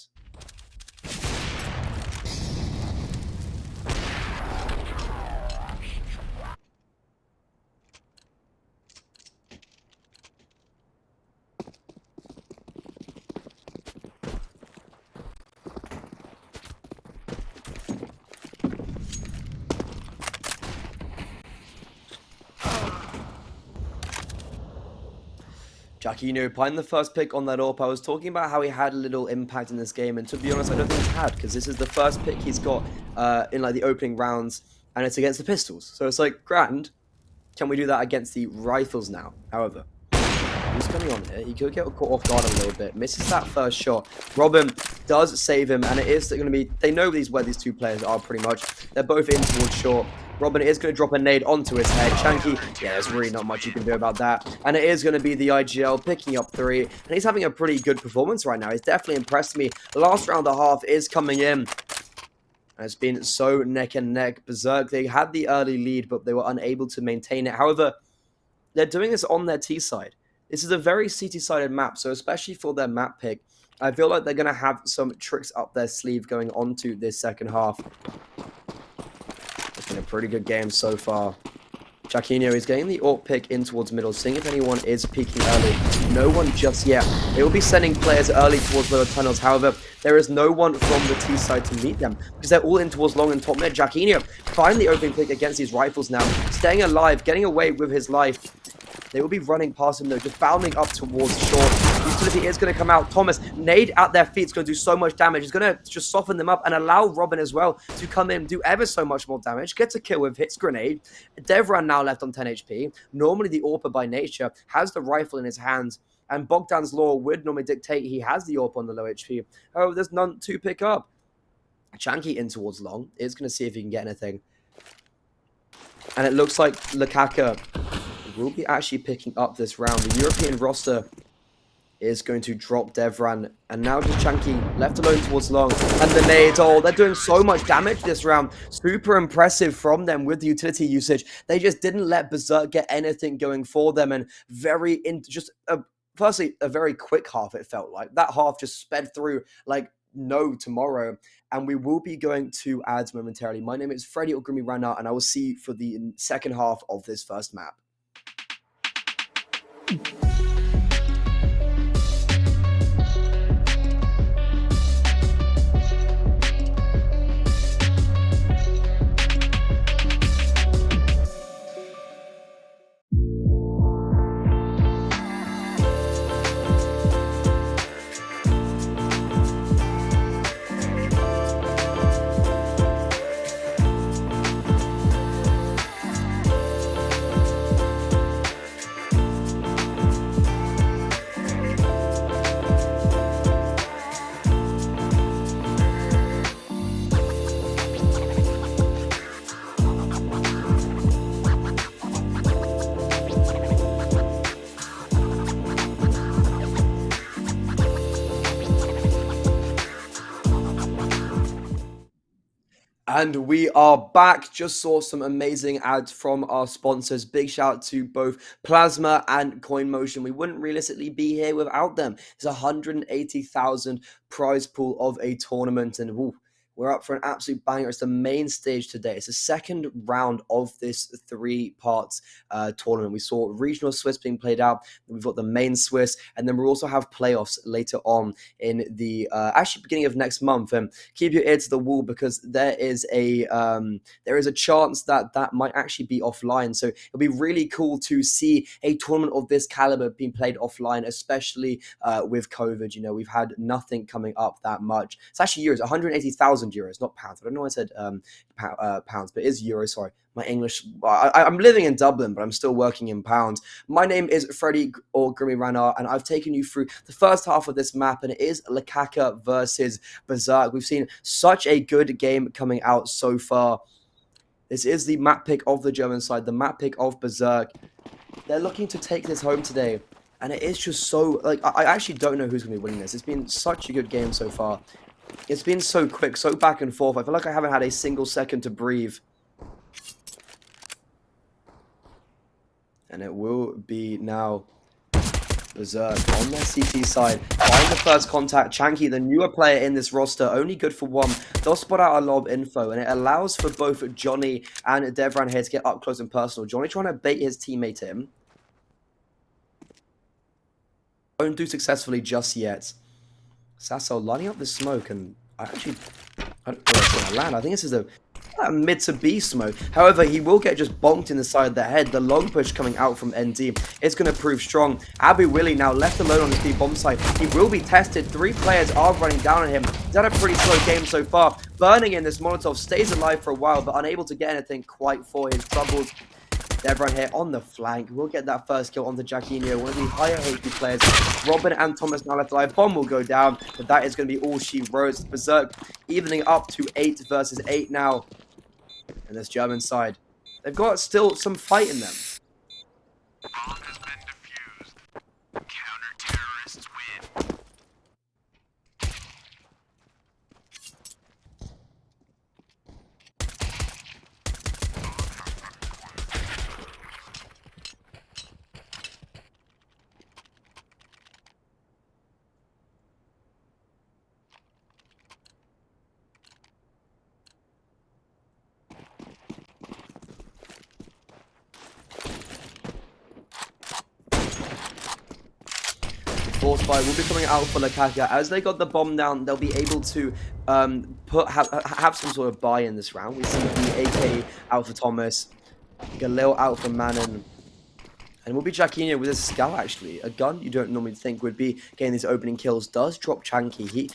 Jacquinho applying the first pick on that AWP. I was talking about how he had a little impact in this game, and to be honest, I don't think he's had, because this is the first pick he's got in like the opening rounds, and it's against the pistols. So it's like, grand. Can we do that against the rifles now? However, who's coming on here? He could get caught off guard a little bit. Misses that first shot. Robin does save him, and it is going to be... They know where these two players are pretty much. They're both in towards short. Robin is going to drop a nade onto his head. Chanky, yeah, there's really not much you can do about that. And it is going to be the IGL picking up 3. And he's having a pretty good performance right now. He's definitely impressed me. The last round and a half is coming in. And it's been so neck and neck. Berzerk, they had the early lead, but they were unable to maintain it. However, they're doing this on their T side. This is a very CT-sided map, so especially for their map pick, I feel like they're going to have some tricks up their sleeve going on to this second half. It's been a pretty good game so far. Jacquinho is getting the AWP pick in towards middle, seeing if anyone is peeking early. No one just yet. They will be sending players early towards lower tunnels. However, there is no one from the T side to meet them, because they're all in towards long and top mid. Jacquinho finally opening pick against these rifles now, staying alive, getting away with his life. They will be running past him though, just bounding up towards short. Utility is going to come out. Thomas, nade at their feet is going to do so much damage. He's going to just soften them up and allow Robin as well to come in, do ever so much more damage. Gets a kill with hits grenade. Devran now left on 10 HP. Normally the AWPer by nature has the rifle in his hands, and Bogdan's law would normally dictate he has the AWP on the low HP. Oh, there's none to pick up. Chanky in towards long. Is going to see if he can get anything. And it looks like Lukaku will be actually picking up this round. The European roster is going to drop Devran, and now just Chunky left alone towards long, and the nade. Oh, they're doing so much damage this round. Super impressive from them with the utility usage. They just didn't let Berzerk get anything going for them, and firstly, a very quick half, it felt like. That half just sped through like no tomorrow, and we will be going to ads momentarily. My name is Freddie Ogrumi Rana, and I will see you for the second half of this first map. And we are back. Just saw some amazing ads from our sponsors. Big shout out to both Plasma and CoinMotion. We wouldn't realistically be here without them. It's 180,000 prize pool of a tournament, and we're up for an absolute banger. It's the main stage today. It's the second round of this 3-part tournament. We saw regional Swiss being played out. We've got the main Swiss, and then we also have playoffs later on in the actually beginning of next month. And keep your ear to the wall, because there is a chance that might actually be offline. So it'll be really cool to see a tournament of this caliber being played offline, especially with COVID. You know, we've had nothing coming up that much. It's actually euros, 180,000 euros, not pounds. I don't know why I said pounds, but it is euros. Sorry, my English. I'm living in Dublin, but I'm still working in pounds. My name is Freddie Ogrumi Rana, and I've taken you through the first half of this map, and it is Lakaka versus Berzerk. We've seen such a good game coming out so far. This is the map pick of the German side, the map pick of Berzerk. They're looking to take this home today, and it is just so, like, I actually don't know who's going to be winning this. It's been such a good game so far. It's been so quick, so back and forth. I feel like I haven't had a single second to breathe. And it will be now Berzerk on their CT side. Find the first contact. Chanky, the newer player in this roster, only good for one. They'll spot out a lot of info, and it allows for both Johnny and Devran here to get up close and personal. Johnny trying to bait his teammate in. Don't do successfully just yet. Sasso lining up the smoke, and I don't know if it's going to land. I think this is a mid to B smoke. However, he will get just bonked in the side of the head. The long push coming out from ND is going to prove strong. Abu Willie now left alone on his B bomb site. He will be tested. 3 players are running down on him. He's had a pretty slow game so far. Burning in this Molotov, stays alive for a while, but unable to get anything quite for his troubles. Devran here on the flank. We'll get that first kill onto Jacquinho, one of the higher HP players. Robin and Thomas now left alive. Bomb will go down, but that is going to be all she wrote. Berzerk evening up to 8 versus 8 now. And this German side, they've got still some fight in them. Bomb has been defused. Counter-terrorists win. Force fight will be coming out for Lakaka. As they got the bomb down, they'll be able to have some sort of buy in this round. We see the AK out for Thomas, Galil out for Manon, and we'll be Jacquinho with a scout, actually. A gun you don't normally think would be getting these opening kills does drop Chanky.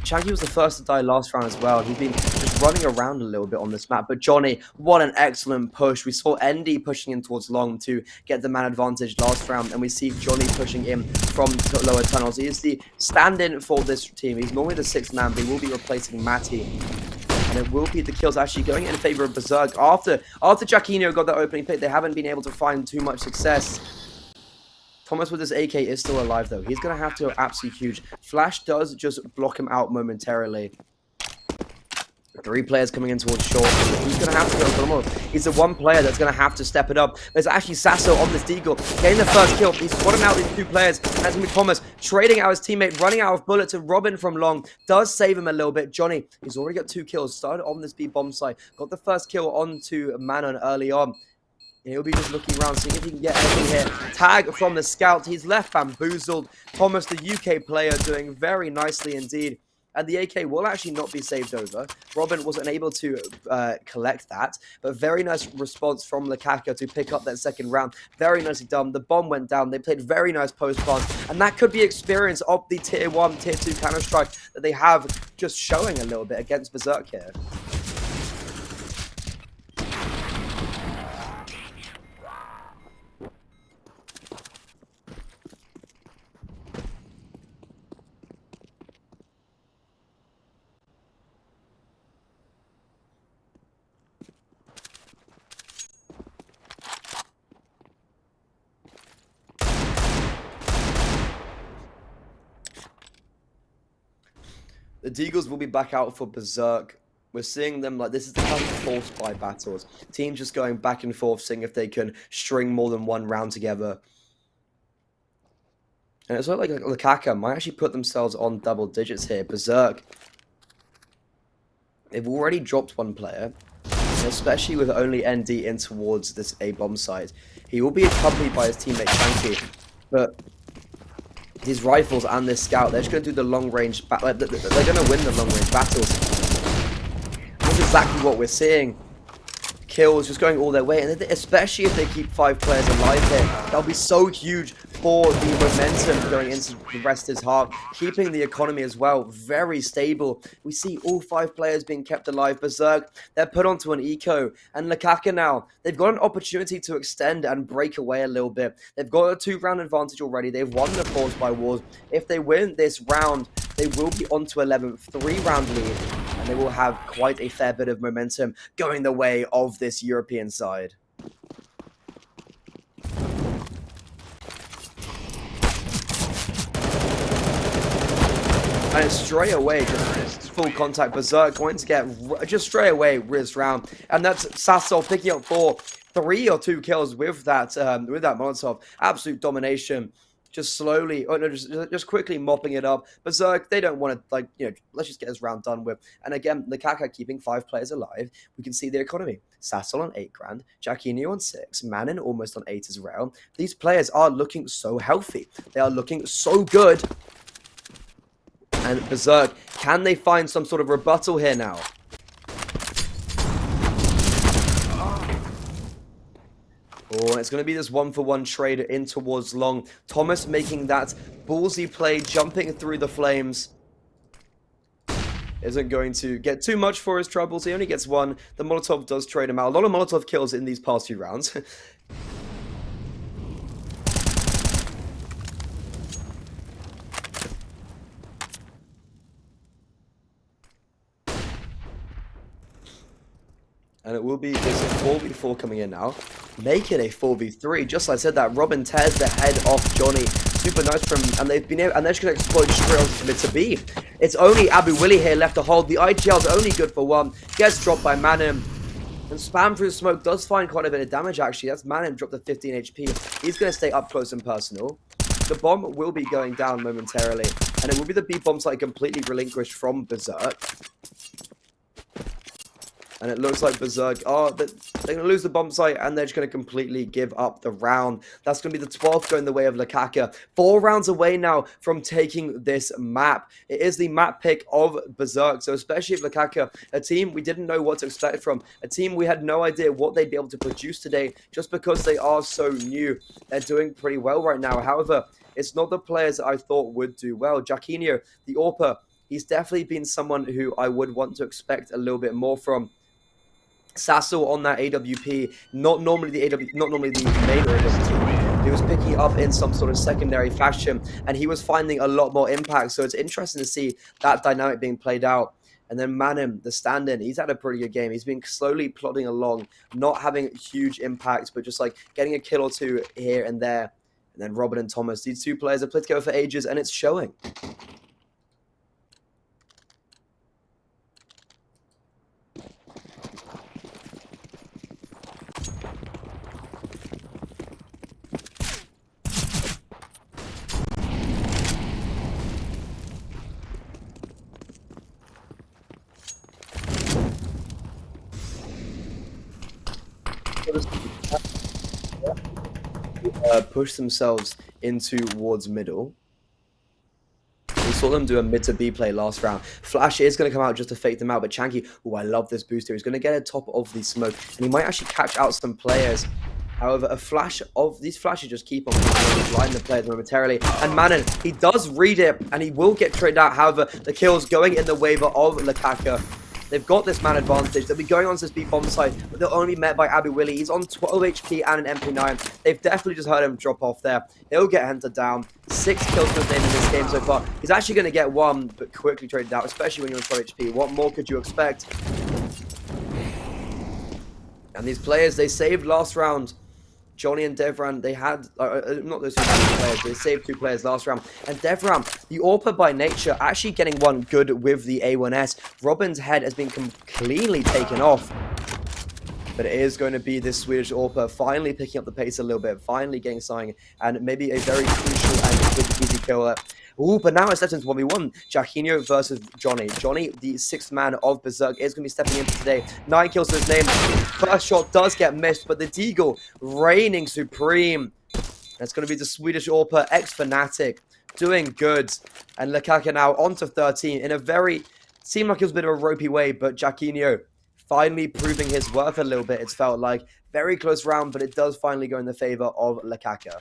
Chanky was the first to die last round as well. He's been just running around a little bit on this map. But Johnny, what an excellent push. We saw ND pushing in towards long to get the man advantage last round. And we see Johnny pushing in from lower tunnels. He is the stand-in for this team. He's normally the 6th man, but he will be replacing Matty. And it will be the kills actually going in favor of Berzerk. After Jacquinho got that opening pick, they haven't been able to find too much success. Thomas with his AK is still alive, though. He's going to have to go absolutely huge. Flash does just block him out momentarily. 3 players coming in towards short. He's going to have to go phenomenal. He's the one player that's going to have to step it up. There's actually Sasso on this Deagle, getting the first kill. He's swatting out these 2 players. That's going to be Thomas trading out his teammate, running out of bullets, and Robin from long does save him a little bit. Johnny, he's already got 2 kills. Started on this B bomb site. Got the first kill onto Manon early on. He'll be just looking around, seeing if he can get anything here. Tag from the scout. He's left bamboozled. Thomas, the UK player, doing very nicely indeed. And the AK will actually not be saved over. Robin wasn't able to collect that. But very nice response from Lakaka to pick up that second round. Very nicely done. The bomb went down. They played very nice post-plant. And that could be experience of the Tier 1, Tier 2 Counter-Strike that they have just showing a little bit against Berzerk here. The Deagles will be back out for Berzerk. We're seeing them like this is the kind of forced by battles. Teams just going back and forth, seeing if they can string more than one round together. And it's like Lakaka might actually put themselves on double digits here. Berzerk, they've already dropped 1 player, especially with only ND in towards this A bomb site. He will be accompanied by his teammate Tanky, but his rifles and this scout, they're just going to do the long range battle. They're going to win the long range battles. That's exactly what we're seeing. Kills just going all their way, and especially if they keep 5 players alive here, that'll be so huge for the momentum going into the rest of his half, keeping the economy as well very stable. We see all 5 players being kept alive. Berzerk, they're put onto an eco, and Lakaka now, they've got an opportunity to extend and break away a little bit. They've got a 2-round advantage already. They've won the Force by Wars. If they win this round, they will be onto 11th, 3-round lead, and they will have quite a fair bit of momentum going the way of this European side. And it's straight away, just full contact. Berzerk going to get just straight away this round, and that's Sassol picking up 3 or 2 kills with that Molotov. Absolute domination. Just slowly, just quickly mopping it up. Berzerk, they don't want to, let's just get this round done with. And again, Lakaka keeping 5 players alive. We can see the economy. Sassol on 8 grand, Jacquinho on 6, Manon almost on 8 as well. These players are looking so healthy. They are looking so good. And Berzerk, can they find some sort of rebuttal here now? Oh, it's going to be this 1-for-1 trade in towards long. Thomas making that ballsy play, jumping through the flames. Isn't going to get too much for his troubles. He only gets 1. The Molotov does trade him out. A lot of Molotov kills in these past few rounds. And it will be this 4v4 coming in now. Make it a 4v3. Just like I said that, Robin tears the head off Johnny. Super nice from him. And they've been able, and they're just going to exploit straight onto mid to B. It's only Abu Willi here left to hold. The IGL's only good for 1. Gets dropped by Manim. And spam through the smoke does find quite a bit of damage actually. That's Manim dropped to 15 HP. He's going to stay up close and personal. The bomb will be going down momentarily. And it will be the B bomb site completely relinquished from Berzerk. And it looks like Berzerk, they're going to lose the bomb site and they're just going to completely give up the round. That's going to be the 12th going the way of Lakaka. 4 rounds away now from taking this map. It is the map pick of Berzerk. So especially if Lakaka, a team we didn't know what to expect from, a team we had no idea what they'd be able to produce today just because they are so new. They're doing pretty well right now. However, it's not the players that I thought would do well. Jacquinho, the AWPer, he's definitely been someone who I would want to expect a little bit more from. Sassel on that AWP, not normally the main AWP. He was picking it up in some sort of secondary fashion, and he was finding a lot more impact. So it's interesting to see that dynamic being played out. And then Manim, the stand-in, he's had a pretty good game. He's been slowly plodding along, not having huge impacts, but just like getting a kill or 2 here and there. And then Robin and Thomas, these two players have played together for ages, and it's showing. Push themselves into towards middle. We saw them do a mid to B play last round. Flash is going to come out just to fake them out, but Chanky, oh, I love this booster. He's going to get a top of the smoke, and he might actually catch out some players. However, a flash of these flashes just keep on blind the players momentarily. And Manon, he does read it, and he will get traded out. However, the kills going in the waiver of Lakaka. They've got this man advantage. They'll be going on to this B bomb site, but they'll only be met by Abu Willie. He's on 12 HP and an MP9. They've definitely just heard him drop off there. He'll get hunted down. 6 kills to his name in this game so far. He's actually going to get one, but quickly traded out, especially when you're on 12 HP. What more could you expect? And these players, they saved last round. Johnny and Devran, they had, not those two players, they saved 2 players last round. And Devran, the AWPer by nature, actually getting one good with the A1S. Robin's head has been completely taken off. But it is going to be this Swedish AWPer finally picking up the pace a little bit, finally getting something, and maybe a very crucial and quick easy kill. Ooh, but now it's left into 1v1. Jacquinho versus Johnny. Johnny, the 6th man of Berzerk, is going to be stepping in today. 9 kills to his name. First shot does get missed, but the Deagle reigning supreme. That's going to be the Swedish AWPer, ex-Fnatic, doing good. And Lakaka now onto 13 in a very, seemed like it was a bit of a ropey way, but Jacquinho finally proving his worth a little bit, it's felt like. Very close round, but it does finally go in the favor of Lakaka.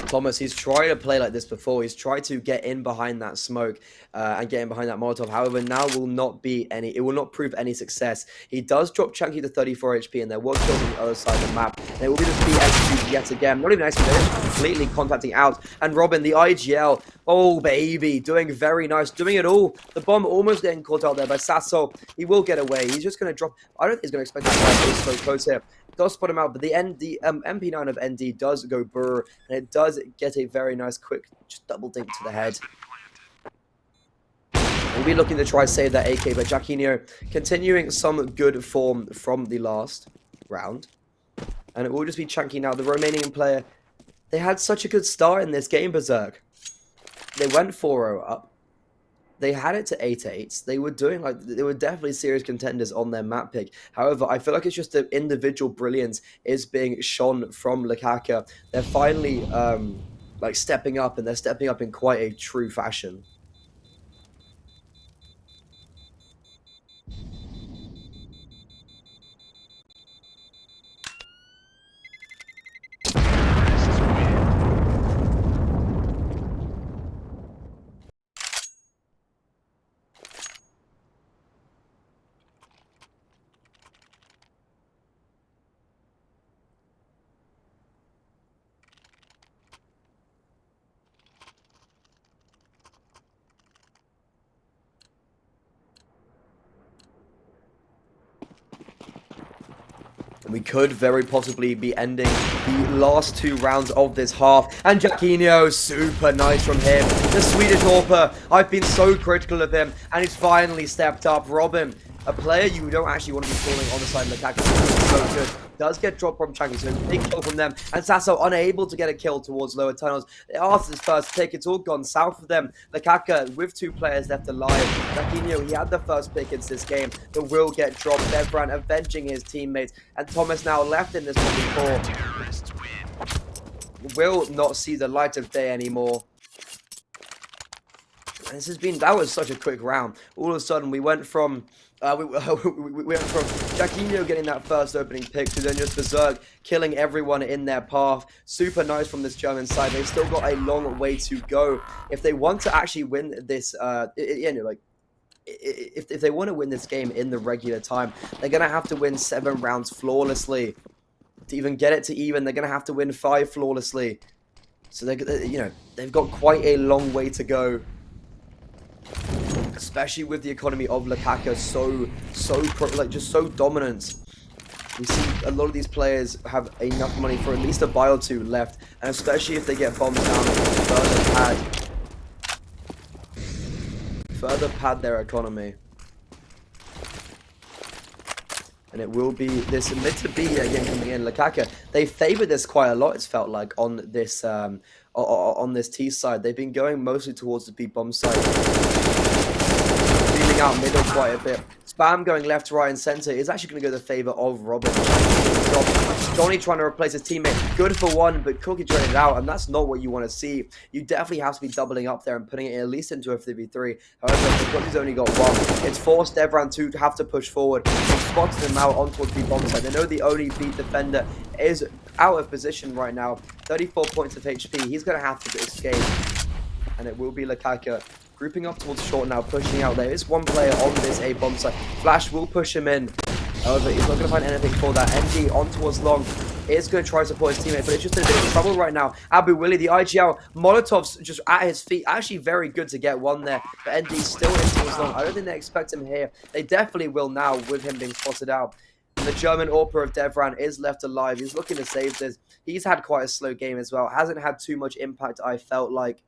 Thomas, he's tried to play like this before. He's tried to get in behind that smoke and get in behind that Molotov. However, now will not be any. It will not prove any success. He does drop Chunky to 34 HP, and there was kills on the other side of the map. And it will be just be executed yet again. Not even executed, completely contacting out. And Robin, the IGL, oh baby, doing very nice, doing it all. The bomb almost getting caught out there by Sasso. He will get away. He's just going to drop. I don't think he's going to expect that to be so close here. Does spot him out, but the MP9 of ND does go burr, and it does get a very nice quick just double dink to the head. We'll be looking to try save that AK, but Jacquinho continuing some good form from the last round. And it will just be Chunky now, the Romanian player. They had such a good start in this game, Berzerk. They went 4-0 up. They had it to 8-8. They were doing like, they were definitely serious contenders on their map pick. However, I feel like it's just the individual brilliance is being shone from Lakaka. They're finally like stepping up, and they're stepping up in quite a true fashion. And we could very possibly be ending the last 2 rounds of this half. And Jacquinho, super nice from him. The Swedish AWPer, I've been so critical of him, and he's finally stepped up. Robin, a player you don't actually want to be calling on the side of Lakaka. So good. Does get dropped from Chanky, so big kill from them. And Sasso unable to get a kill towards lower tunnels. After this first pick, it's all gone south of them. Lakaka with 2 players left alive. Jacquinho, he had the first pick into this game, but will get dropped. Devran avenging his teammates. And Thomas now left in this 1v4. Will not see the light of day anymore. This has been, that was such a quick round. All of a sudden, we went from we went from Jacquinho getting that first opening pick to then just Berzerk killing everyone in their path. Super nice from this German side. They've still got a long way to go if they want to actually win this. If they want to win this game in the regular time, they're gonna have to win 7 rounds flawlessly. to even get it to even, they're going to have to win 5 flawlessly. So they've got quite a long way to go, especially with the economy of Lakaka just so dominant. We see a lot of these players have enough money for at least a buy or two left, and especially if they get bombed down, further pad their economy. And it will be this mid to B again coming in. Lakaka, they favor this quite a lot, it's felt like, on this T side. They've been going mostly towards the B bomb side, leaving out middle quite a bit. Spam going left, right, and center is actually going to go the favor of Robin. Johnny trying to replace his teammate. Good for one, but Cookie drained it out, and that's not what you want to see. You definitely have to be doubling up there and putting it at least into a 3v3. However, because he's only got one, it's forced Devran to have to push forward. They've spotted him out on towards the bomb side. They know the only beat defender is out of position right now. 34 points of HP. He's going to have to escape, and it will be Lakaka. Grouping up towards short now, pushing out. There is one player on this A bomb site. Flash will push him in. However, he's not going to find anything for that. MD on towards long is going to try to support his teammate, but it's just in a bit of trouble right now. Abu Willie, the IGL, Molotov's just at his feet. Actually very good to get one there, but ND still in towards long. I don't think they expect him here. They definitely will now with him being spotted out. And the German Orper of Devran is left alive. He's looking to save this. He's had quite a slow game as well. Hasn't had too much impact, I felt like.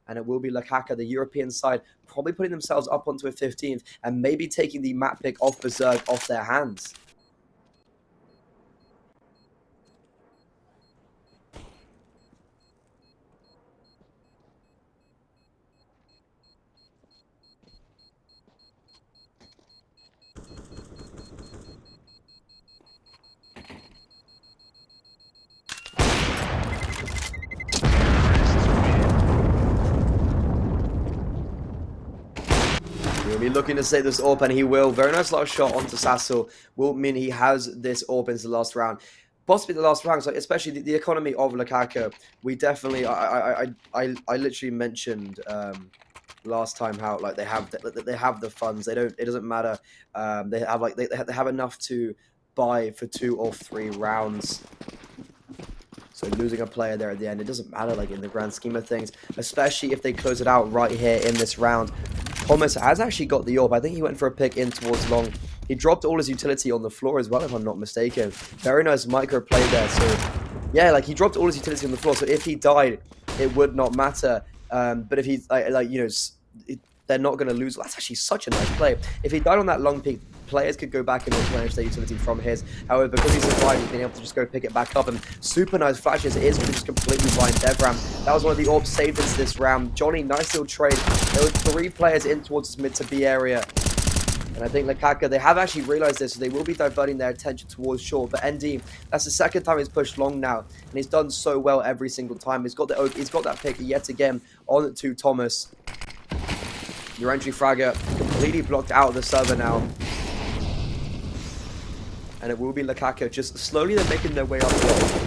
And it will be Lakaka, the European side, probably putting themselves up onto a 15th and maybe taking the map pick off Berzerk off their hands. He'll be looking to save this AWP, and he will. Very nice last shot onto Sassel. Will mean he has this AWP into the last round. Possibly the last round, so especially the economy of Lakaka. We definitely, I literally mentioned last time how like they have the funds. It doesn't matter. They have enough to buy for 2 or 3 rounds. So losing a player there at the end, it doesn't matter like in the grand scheme of things, especially if they close it out right here in this round. Thomas has actually got the AWP. I think he went for a pick in towards long. He dropped all his utility on the floor as well, if I'm not mistaken. Very nice micro play there. So yeah, like he dropped all his utility on the floor. So if he died, it would not matter. But if he's they're not going to lose. That's actually such a nice play. If he died on that long peak, players could go back and replenish their utility from his. However, because he survived, he's been able to just go pick it back up. And super nice flashes. It is going to just completely blind Devram. That was one of the AWP saved us this round. Johnny, nice little trade. There were 3 players in towards the mid to B area. And I think Lakaka, they have actually realized this, so they will be diverting their attention towards short. But ND, that's the second time he's pushed long now, and he's done so well every single time. He's got that pick yet again on to Thomas. Your entry fragger completely blocked out of the server now. And it will be Lakaka just slowly they're making their way up the wall.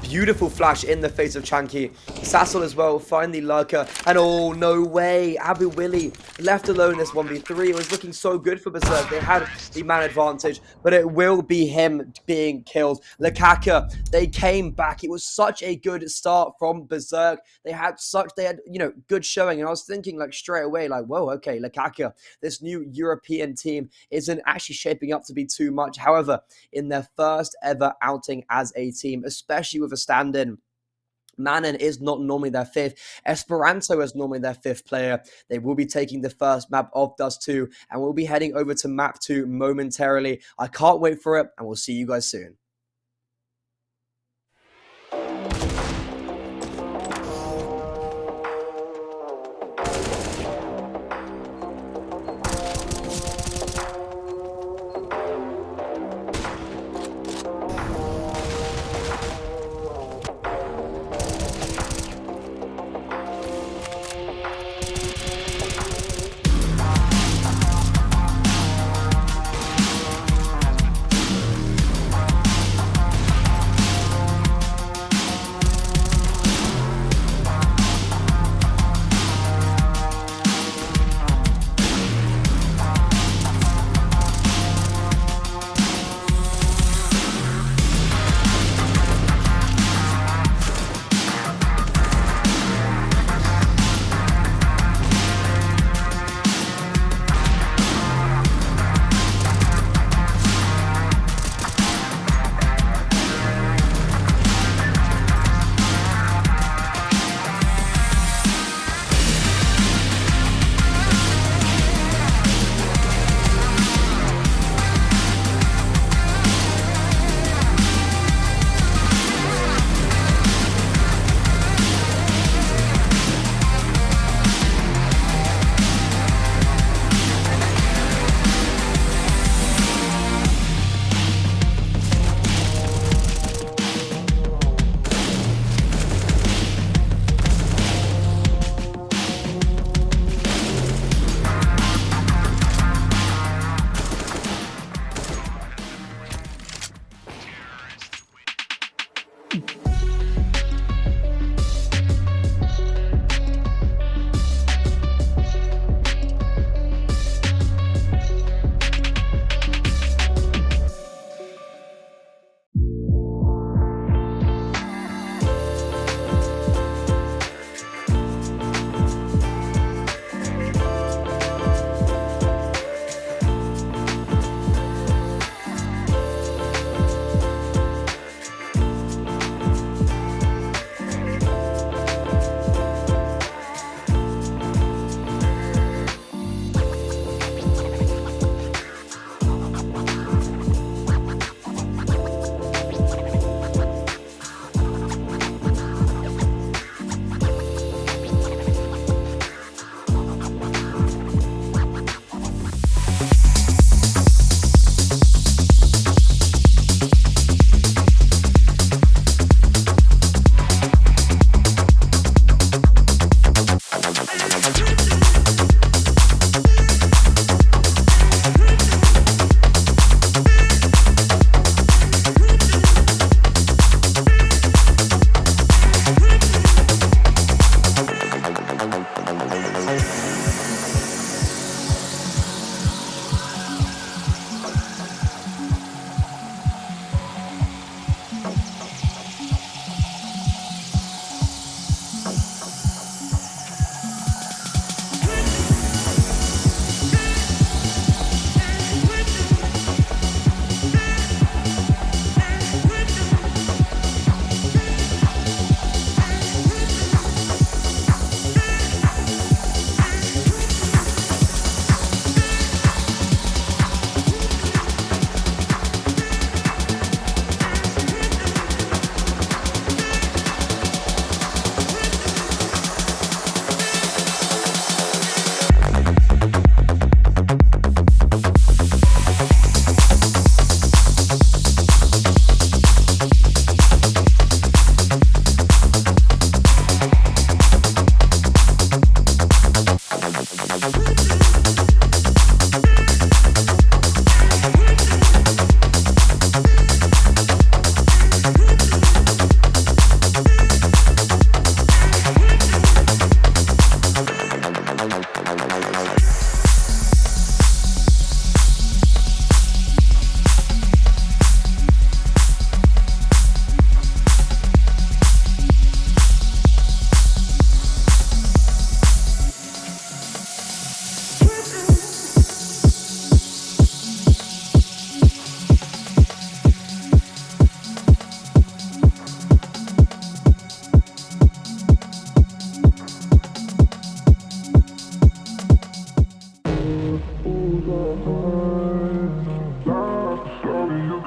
Beautiful flash in the face of Chanky. Sassel as well, finally Lurker. And oh, no way. Abu Willie left alone this 1v3. It was looking so good for Berzerk. They had the man advantage, but it will be him being killed. Lakaka, they came back. It was such a good start from Berzerk. They had, good showing. And I was thinking like straight away, like, whoa, okay, Lakaka, this new European team isn't actually shaping up to be too much. However, in their first ever outing as a team, especially with a stand-in, Manon is not normally their 5th. Esperanto is normally their 5th player. They will be taking the first map of Dust 2, and we'll be heading over to map 2 momentarily. I can't wait for it, and we'll see you guys soon.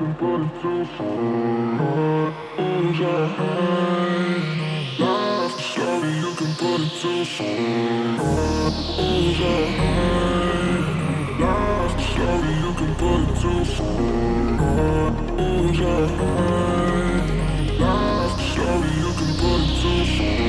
can put it to some. Life, shorty, you can put it to some. Life, shorty, you can put it to some. Life, shorty, you can put it to some.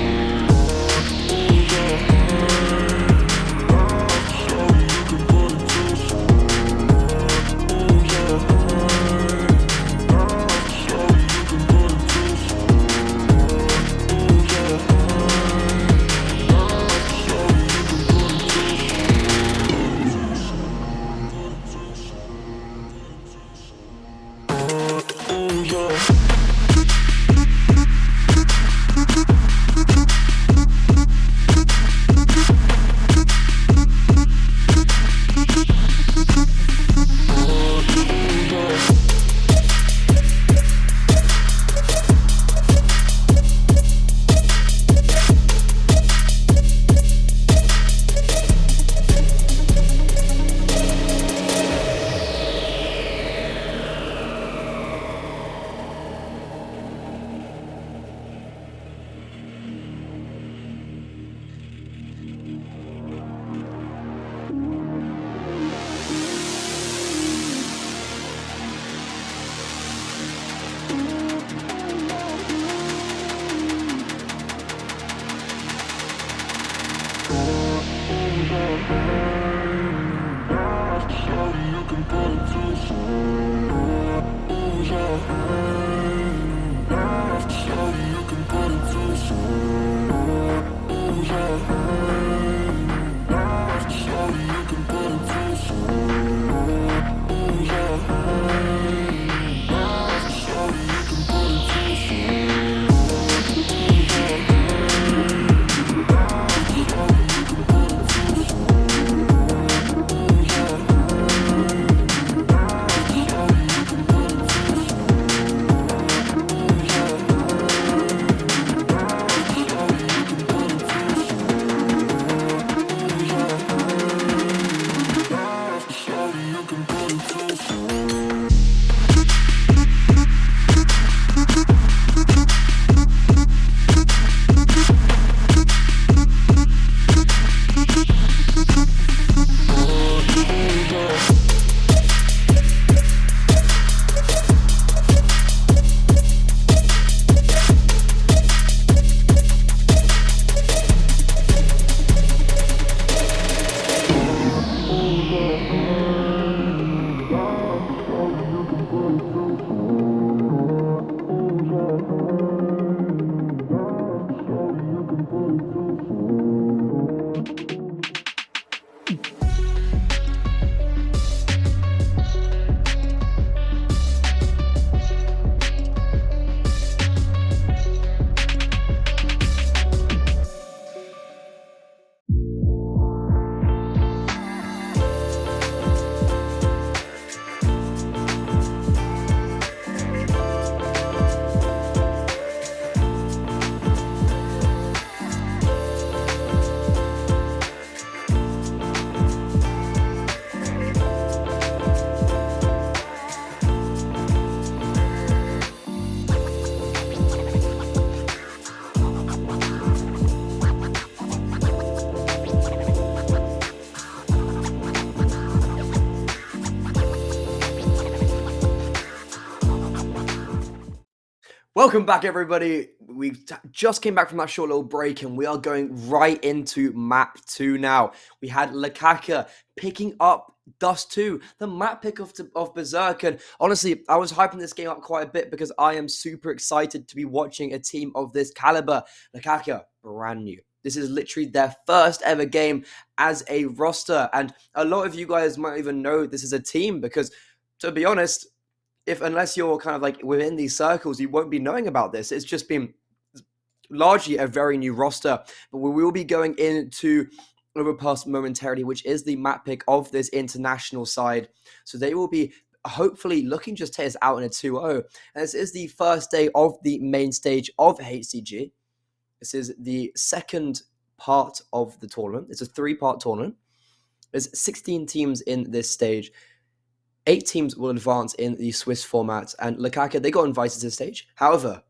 Welcome back, everybody. Just came back from that short little break, and we are going right into map 2 now. We had Lakaka picking up Dust 2, the map pick of Berzerk. And honestly, I was hyping this game up quite a bit because I am super excited to be watching a team of this caliber. Lakaka, brand new. This is literally their first ever game as a roster. And a lot of you guys might even know this is a team because, to be honest, unless you're kind of like within these circles, you won't be knowing about this. It's just been largely a very new roster, but we will be going into Overpass momentarily, which is the map pick of this international side. So they will be hopefully looking just to take us out in a 2-0. And this is the first day of the main stage of HCG. This is the second part of the tournament. It's a 3-part tournament. There's 16 teams in this stage. 8 teams will advance in the Swiss format, and Lukaku, they got invited to the stage. However,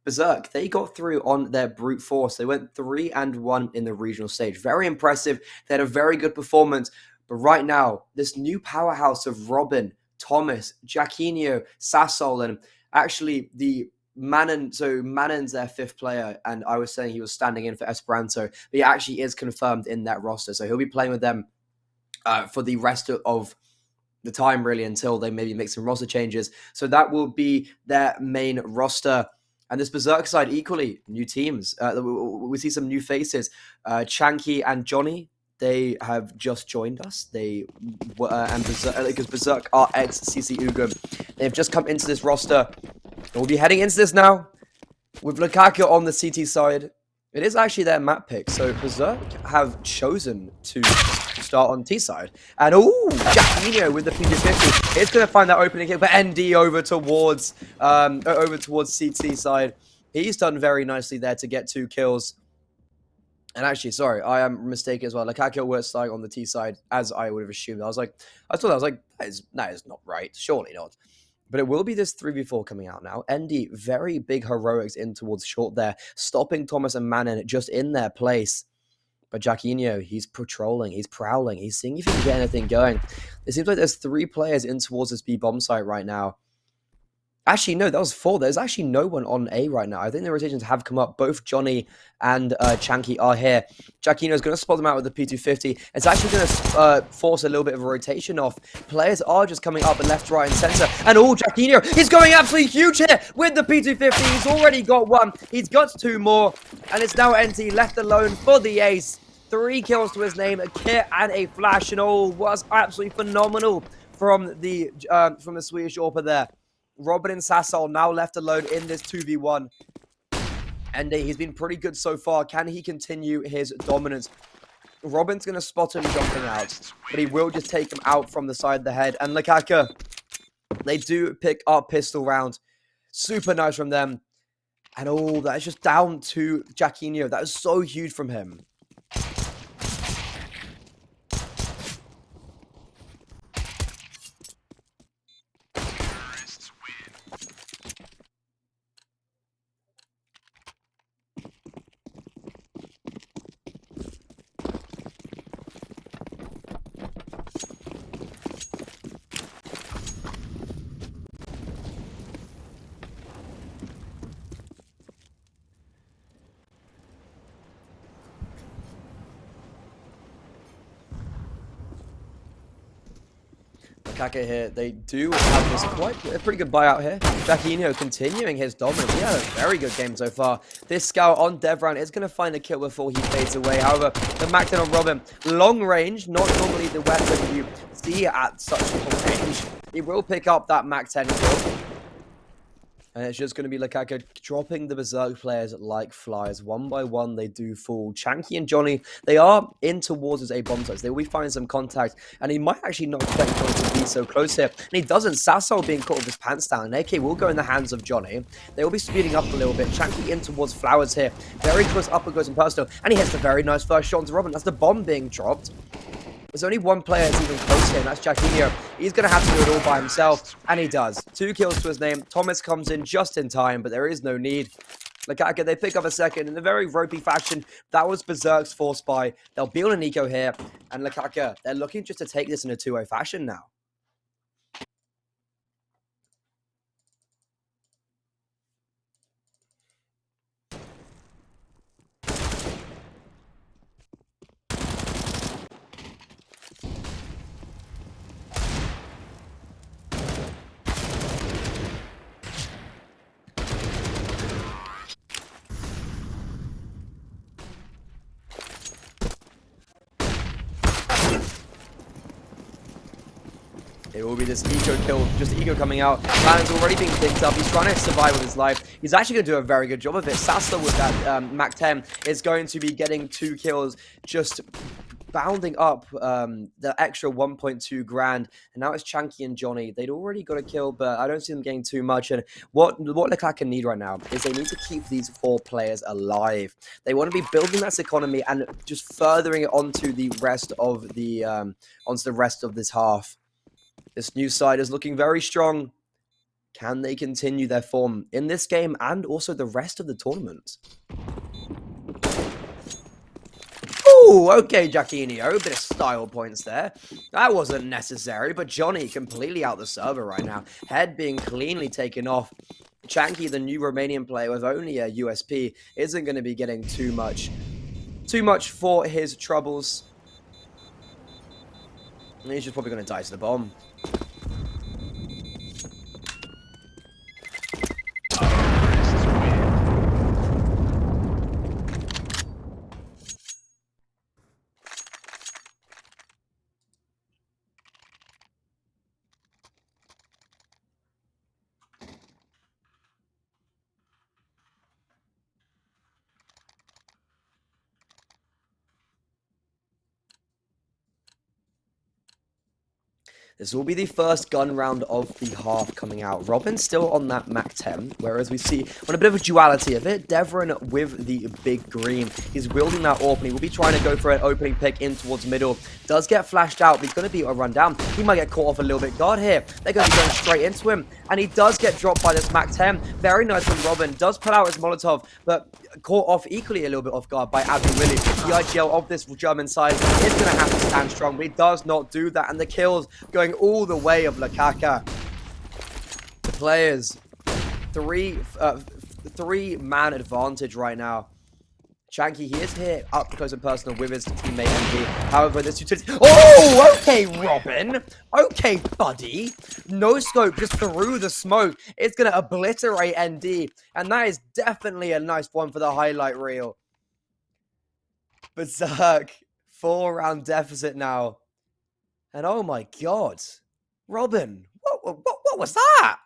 Berzerk, they got through on their brute force. They went 3-1 in the regional stage. Very impressive. They had a very good performance. But right now, this new powerhouse of Robin, Thomas, Jacquinho, Sassol, and actually the Manon. So Manon's their 5th player, and I was saying he was standing in for Esperanto. But he actually is confirmed in that roster. So he'll be playing with them for the rest of the time, really, until they maybe make some roster changes. So that will be their main roster. And this Berzerk side, equally, new teams. We see some new faces. Chanky and Johnny, they have just joined us. They were, and Berzerk, because Berzerk are ex-CC Ugum. They've just come into this roster. We'll be heading into this now with Lukaku on the CT side. It is actually their map pick. So Berzerk have chosen to start on T side. And Jacquinho with the PG50. It's going to find that opening kick, but ND over towards CT side. He's done very nicely there to get 2 kills. And actually, sorry, I am mistaken as well. Lukaku was starting on the T side, as I would have assumed. I thought that is not right. Surely not. But it will be this 3v4 coming out now. ND, very big heroics in towards short there, stopping Thomas and Manon just in their place. But Jacquinho, he's patrolling, he's prowling, he's seeing if he can get anything going. It seems like there's 3 players in towards this B bomb site right now. Actually, no, that was 4. There's actually no one on A right now. I think the rotations have come up. Both Johnny and Chanky are here. Jacquinho is going to spot them out with the P250. It's actually going to force a little bit of a rotation off. Players are just coming up left, right, and center. And Jacquinho, he's going absolutely huge here with the P250. He's already got 1. He's got 2 more. And it's now NT left alone for the ace. 3 kills to his name, a kit and a flash. And was absolutely phenomenal from the Swedish AWPer there. Robin and Sassol now left alone in this 2v1. And he's been pretty good so far. Can he continue his dominance? Robin's going to spot him jumping out, but he will just take him out from the side of the head. And Lukaku, they do pick up pistol round. Super nice from them. And that's just down to Jacquinho. That is so huge from him. Lukaku here, they do have this a pretty good buyout here. Jacquinho continuing his dominance. He had a very good game so far. This scout on Devran is going to find a kill before he fades away. However, the Mac 10 on Robin, long range, not normally the weapon you see at such long range. He will pick up that Mac 10 kill. And it's just going to be Lukaku dropping the Berzerk players like flies. One by one, they do fall. Chanky and Johnny, they are in towards his A bomb sites. They will be finding some contact. And he might actually not expect Johnny to be so close here. And he doesn't. Sassol being caught with his pants down. And AK will go in the hands of Johnny. They will be speeding up a little bit. Chanky in towards Flowers here. Very close upper goes in personal. And he hits the very nice first shot onto Robin. That's the bomb being dropped. There's only 1 player that's even close here, and that's Jacquinho. He's going to have to do it all by himself, and he does. 2 kills to his name. Thomas comes in just in time, but there is no need. Lukaku, they pick up a second in a very ropey fashion. That was Berzerk's force buy. They'll be on an eco here, and Lukaku, they're looking just to take this in a 2-0 fashion now. It will be this eco kill, just eco coming out. Man's already being picked up. He's trying to survive with his life. He's actually going to do a very good job of it. Sassler with that Mac 10 is going to be getting 2 kills, just bounding up the extra 1.2 grand. And now it's Chanky and Johnny. They'd already got a kill, but I don't see them getting too much. And what Lukaku need right now is they need to keep these 4 players alive. They want to be building that economy and just furthering it onto the rest of the this half. This new side is looking very strong. Can they continue their form in this game and also the rest of the tournament? Oh, okay, Jacquinho. A bit of style points there. That wasn't necessary, but Johnny completely out the server right now. Head being cleanly taken off. Chanky, the new Romanian player with only a USP, isn't going to be getting too much for his troubles. And he's just probably going to die to the bomb. This will be the first gun round of the half coming out. Robin's still on that Mac 10, whereas we see on a bit of a duality of it, Devron with the big green. He's wielding that AWP, and he will be trying to go for an opening pick in towards middle. Does get flashed out, but he's going to be a run down. He might get caught off a little bit guard here. They're going to be going straight into him, and he does get dropped by this Mac 10. Very nice from Robin. Does pull out his Molotov, but caught off equally a little bit off guard by Abby Willie. The IGL of this German side is going to have to stand strong, but he does not do that, and the kills going all the way of Lakaka. The players, three-man advantage right now. Chanky, he is here up close and personal with his teammate MD. However, this utility... Oh, okay, Robin. Okay, buddy. No scope, just through the smoke. It's going to obliterate ND. And that is definitely a nice one for the highlight reel. Berzerk, 4-round deficit now. And oh my god. Robin, what was that?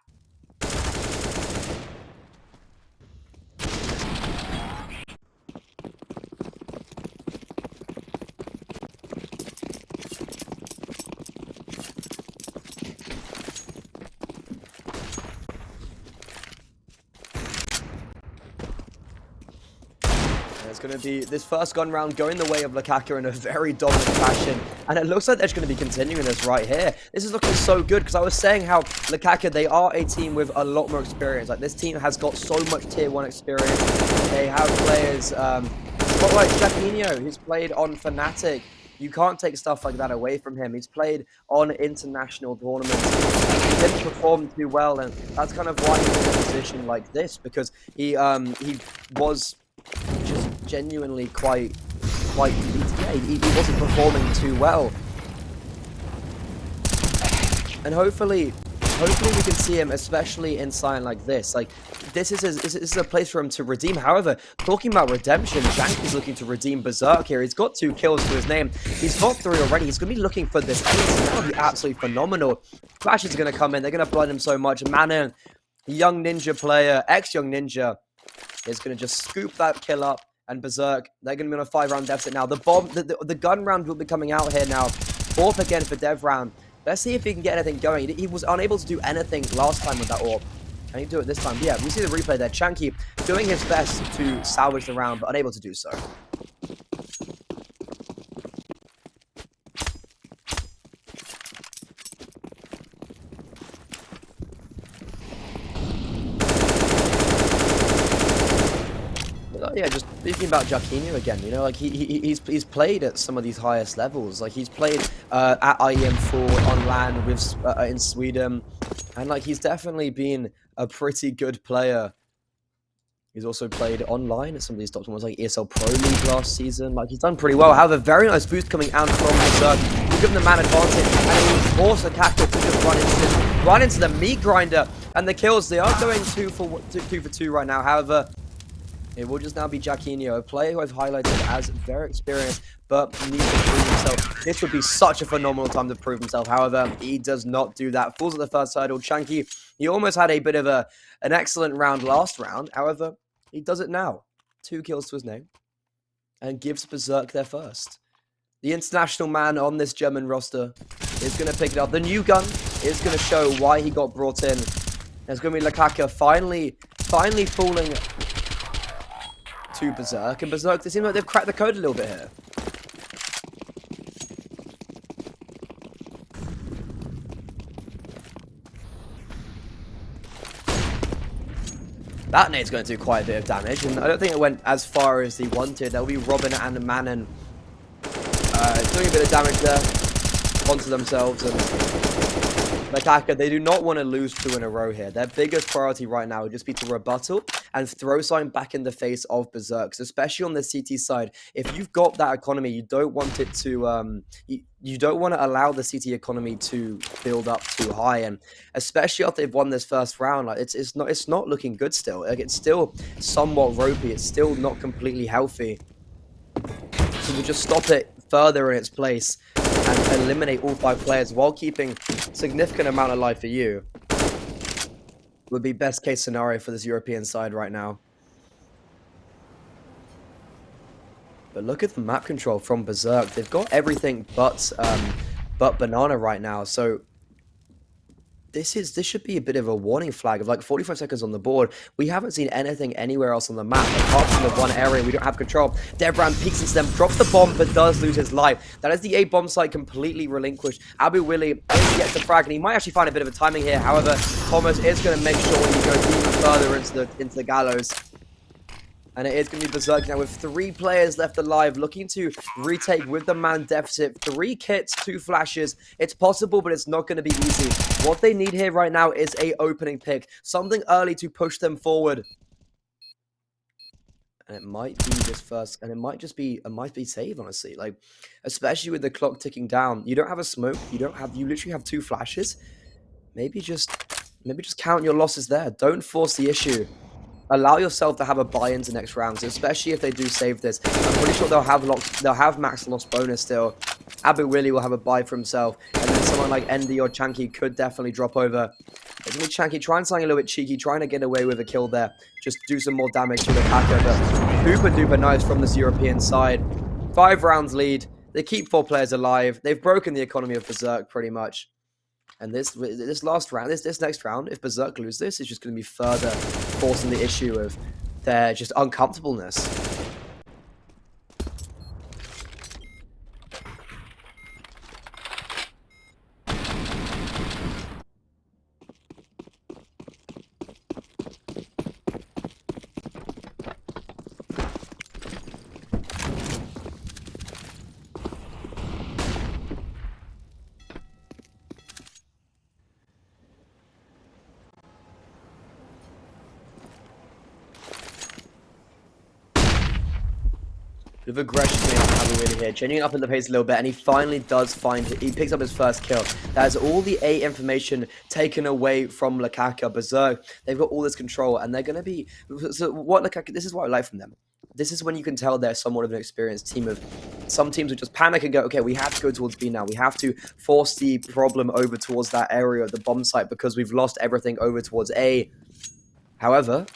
It's going to be this first gun round going the way of Lakaka in a very dominant fashion. And it looks like they're just going to be continuing this right here. This is looking so good because I was saying how Lakaka, they are a team with a lot more experience. Like, this team has got so much tier 1 experience. They have players, like Jacquinho, who's played on Fnatic. You can't take stuff like that away from him. He's played on international tournaments. He didn't perform too well, and that's kind of why he's in a position like this, because he was just genuinely quite he wasn't performing too well. And hopefully we can see him, especially in something like this. Like, this is a place for him to redeem. However, talking about redemption, Jank is looking to redeem Berzerk here. He's got 2 kills to his name. He's got 3 already. He's going to be looking for this ace. It's going to be absolutely phenomenal. Flashes are going to come in. They're going to blind him so much. Manon, young ninja player, ex-young ninja, is going to just scoop that kill up. And Berzerk, they're going to be on a 5-round deficit now. The gun round will be coming out here now. 4th again for Dev round. Let's see if he can get anything going. He was unable to do anything last time with that AWP. Can he do it this time? Yeah, we see the replay there. Chanky doing his best to salvage the round, but unable to do so. Yeah, just speaking about Jacquinho again, you know, like he's played at some of these highest levels. Like, he's played at IEM4 on LAN with in Sweden, and like, he's definitely been a pretty good player. He's also played online at some of these top tournaments, like ESL Pro League last season. Like, he's done pretty well. However, very nice boost coming out from Berzerk. He's given the man advantage, and he will force the Kakko to just run into the meat grinder. And the kills, they are going 2 for 2 right now. However, it will just now be Jacquinho, a player who I've highlighted as very experienced, but needs to prove himself. This would be such a phenomenal time to prove himself. However, he does not do that. Falls at the first hurdle. Chanky, he almost had a bit of an excellent round last round. However, he does it now. 2 kills to his name. And gives Berzerk their first. The international man on this German roster is going to pick it up. The new gun is going to show why he got brought in. There's going to be Lakaka finally falling to Berzerk, and Berzerk, they seem like they've cracked the code a little bit here. That nade's going to do quite a bit of damage, and I don't think it went as far as he wanted. That'll be Robin and Manon doing a bit of damage there onto themselves. And Lakaka, they do not want to lose 2 in a row here. Their biggest priority right now would just be to rebuttal and throw something back in the face of Berzerks, especially on the CT side. If you've got that economy, you don't want it to you don't want to allow the CT economy to build up too high, and especially after they've won this first round, like it's not looking good still. Like it's still somewhat ropey. It's still not completely healthy. So we'll just stop it further in its place and eliminate all 5 players while keeping significant amount of life for you. Would be best case scenario for this European side right now. But look at the map control from Berzerk. They've got everything but Banana right now. So this should be a bit of a warning flag of like 45 seconds on the board. We haven't seen anything anywhere else on the map apart from the one area we don't have control. Debran peeks into them, drops the bomb, but does lose his life. That is the A bomb site completely relinquished. Abu Willie gets the frag, and he might actually find a bit of a timing here. However, Thomas is going to make sure he goes even further into the gallows. And it is going to be Berzerk now with 3 players left alive, looking to retake with the man deficit. 3 kits, 2 flashes. It's possible, but it's not going to be easy. What they need here right now is a opening pick. Something early to push them forward. And it might be this first, and it might be save, honestly. Like, especially with the clock ticking down. You don't have a smoke. You literally have 2 flashes. Maybe just count your losses there. Don't force the issue. Allow yourself to have a buy into next rounds, especially if they do save this. I'm pretty sure they'll have max loss bonus still. Abu Willie will have a buy for himself, and then someone like Endy or Chanky could definitely drop over. It's going to be Chanky trying something a little bit cheeky, trying to get away with a kill there. Just do some more damage to the Packer, but super duper nice from this European side. 5 rounds lead. They keep 4 players alive. They've broken the economy of Berzerk pretty much. And this last round, this next round, if Berzerk lose this, it's just going to be further forcing the issue of their just uncomfortableness. Bit of aggression coming out of Abu here, changing up in the pace a little bit, and he finally does he picks up his first kill. That is all the A information taken away from Lakaka. Berzerk, they've got all this control, and they're going to be... So what Lakaka, this is what I like from them. This is when you can tell they're somewhat of an experienced team. Of some teams would just panic and go, okay, we have to go towards B now. We have to force the problem over towards that area of the bomb site because we've lost everything over towards A. However,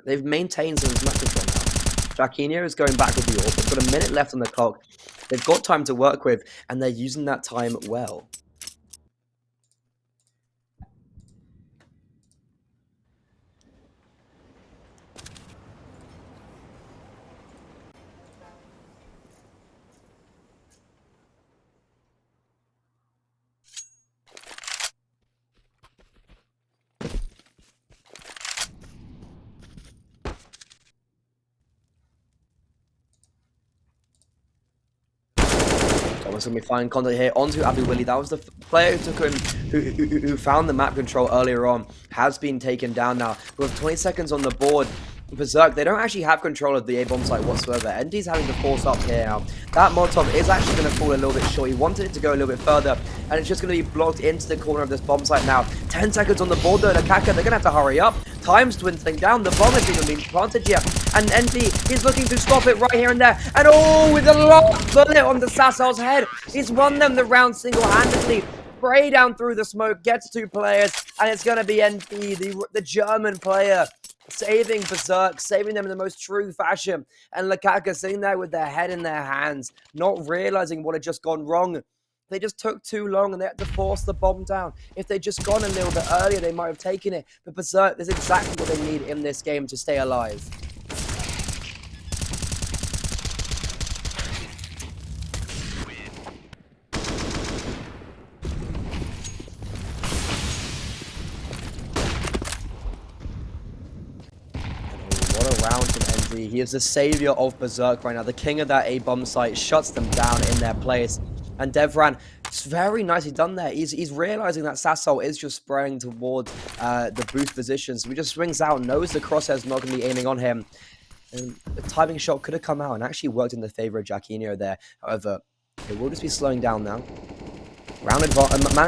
they've maintained some map control now. Jacquinho is going back with the orb. They've got a minute left on the clock. They've got time to work with, and they're using that time well. Thomas going to be finding contact here onto Abu Willie. That was the player who found the map control earlier on. Has been taken down now. With 20 seconds on the board, Berzerk, they don't actually have control of the A-bomb site whatsoever. Endy's having to force up here now. That Molotov is actually going to fall a little bit short. He wanted it to go a little bit further, and it's just going to be blocked into the corner of this bomb site now. 10 seconds on the board though, Nakaka, they're going to have to hurry up. Time's dwindling down. The bomb isn't even being planted yet. And Endy, he's looking to stop it right here and there. And oh, with a last bullet on the Sassal's head. He's won them the round single-handedly. Spray down through the smoke, gets 2 players, and it's going to be Endy, the German player, saving Berzerk, saving them in the most true fashion. And Lakaka sitting there with their head in their hands, not realizing what had just gone wrong. They just took too long and they had to force the bomb down. If they'd just gone a little bit earlier, they might have taken it. But Berzerk is exactly what they need in this game to stay alive. round from ND. He is the savior of Berzerk right now, the king of that A bomb site, shuts them down in their place. And Devran, it's very nicely done there. He's realizing that Sassol is just spraying towards the boost position. So he just swings out, knows the crosshair's not going to be aiming on him. And the timing shot could have come out and actually worked in the favor of Jacquinho there. However, it will just be slowing down now. Man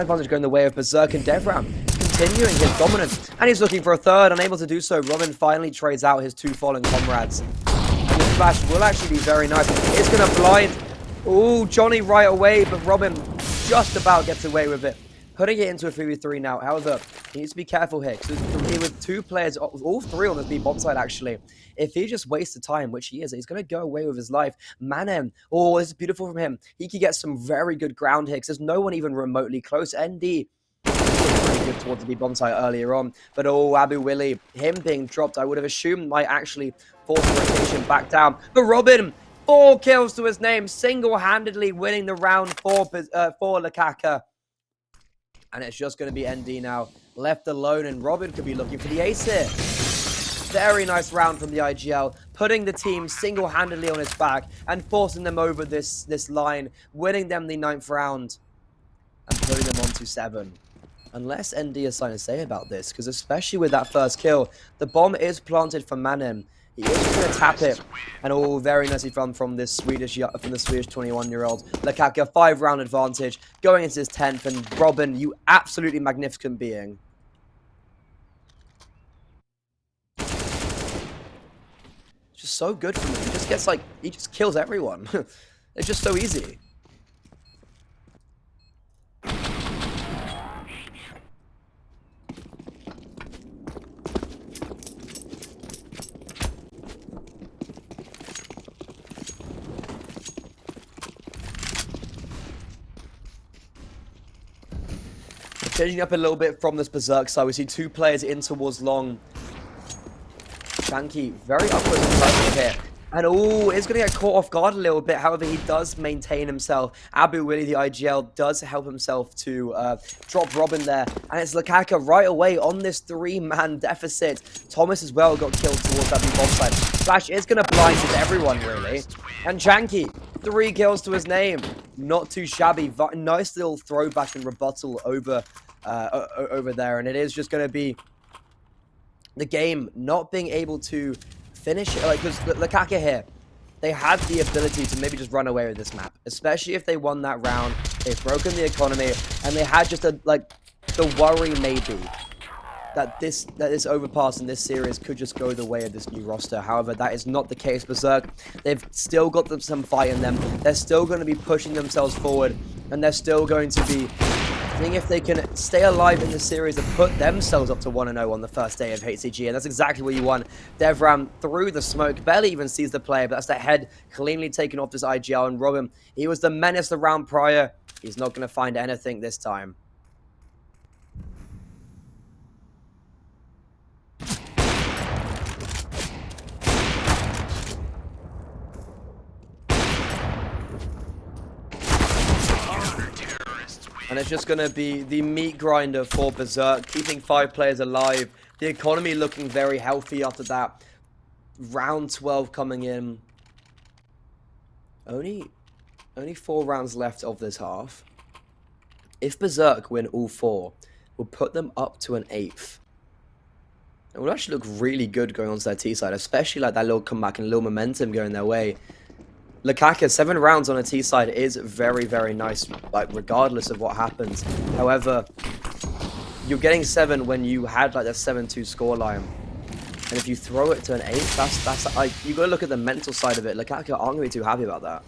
advantage going the way of Berzerk, and Devran continuing his dominance. And he's looking for a third, unable to do so. Robin finally trades out his two fallen comrades. And the flash will actually be very nice. It's going to blind. Ooh, Johnny right away, but Robin just about gets away with it. Putting it into a 3v3 now. However, he needs to be careful here, because with two players, all three on the B bomb side actually, if he just wastes the time, which he is, he's going to go away with his life. Manem, oh, this is beautiful from him. He could get some very good ground hits. There's no one even remotely close. ND pretty good towards the B bomb site earlier on, but oh, Abu Willi, him being dropped, I would have assumed might actually force the rotation back down. But Robin, 4 kills to his name, single-handedly winning the round for Lakaka. And it's just going to be ND now, left alone, and Robin could be looking for the ace here. Very nice round from the IGL, putting the team single-handedly on its back and forcing them over this line, winning them the 9th round and putting them on to 7. Unless ND has something to say about this, because especially with that first kill, the bomb is planted for Manem. He is just going to tap it, and all very nicely from the Swedish 21-year-old. Lakaka, 5-round advantage, going into his 10th, and Robin, you absolutely magnificent being. Just so good for him. He just gets he just kills everyone. It's just so easy. Changing up a little bit from this Berzerk side, we see 2 players in towards long. Shanky, very upwards and pressure here. And oh, it's going to get caught off guard a little bit. However, he does maintain himself. Abu Willi, the IGL, does help himself to drop Robin there. And it's Lakaka right away on this 3-man deficit. Thomas as well got killed towards that bomb side. Flash is going to blind hit everyone, really. And Janky, 3 kills to his name. Not too shabby. Nice little throwback and rebuttal over there. And it is just going to be the game not being able to finish it. Because Lakaka here, they had the ability to maybe just run away with this map. Especially if they won that round. They've broken the economy. And they had just the worry maybe that this overpass in this series could just go the way of this new roster. However, that is not the case. Berzerk, they've still got some fight in them. They're still going to be pushing themselves forward, and they're still going to be seeing if they can stay alive in the series and put themselves up to 1-0 on the first day of HCG, and that's exactly what you want. Devram through the smoke, barely even sees the player, but that's the head cleanly taken off this IGL, and Robin, he was the menace the round prior. He's not going to find anything this time. And it's just going to be the meat grinder for Berzerk, keeping 5 players alive. The economy looking very healthy after that. Round 12 coming in. Only 4 rounds left of this half. If Berzerk win all 4, we'll put them up to an 8th. It will actually look really good going on to their T side, especially like that little comeback and a little momentum going their way. Lakaka, 7 rounds on a T side is very, very nice, like regardless of what happens. However, you're getting 7 when you had like that 7-2 scoreline. And if you throw it to an 8, that's like, you gotta look at the mental side of it. Lakaka aren't gonna be too happy about that.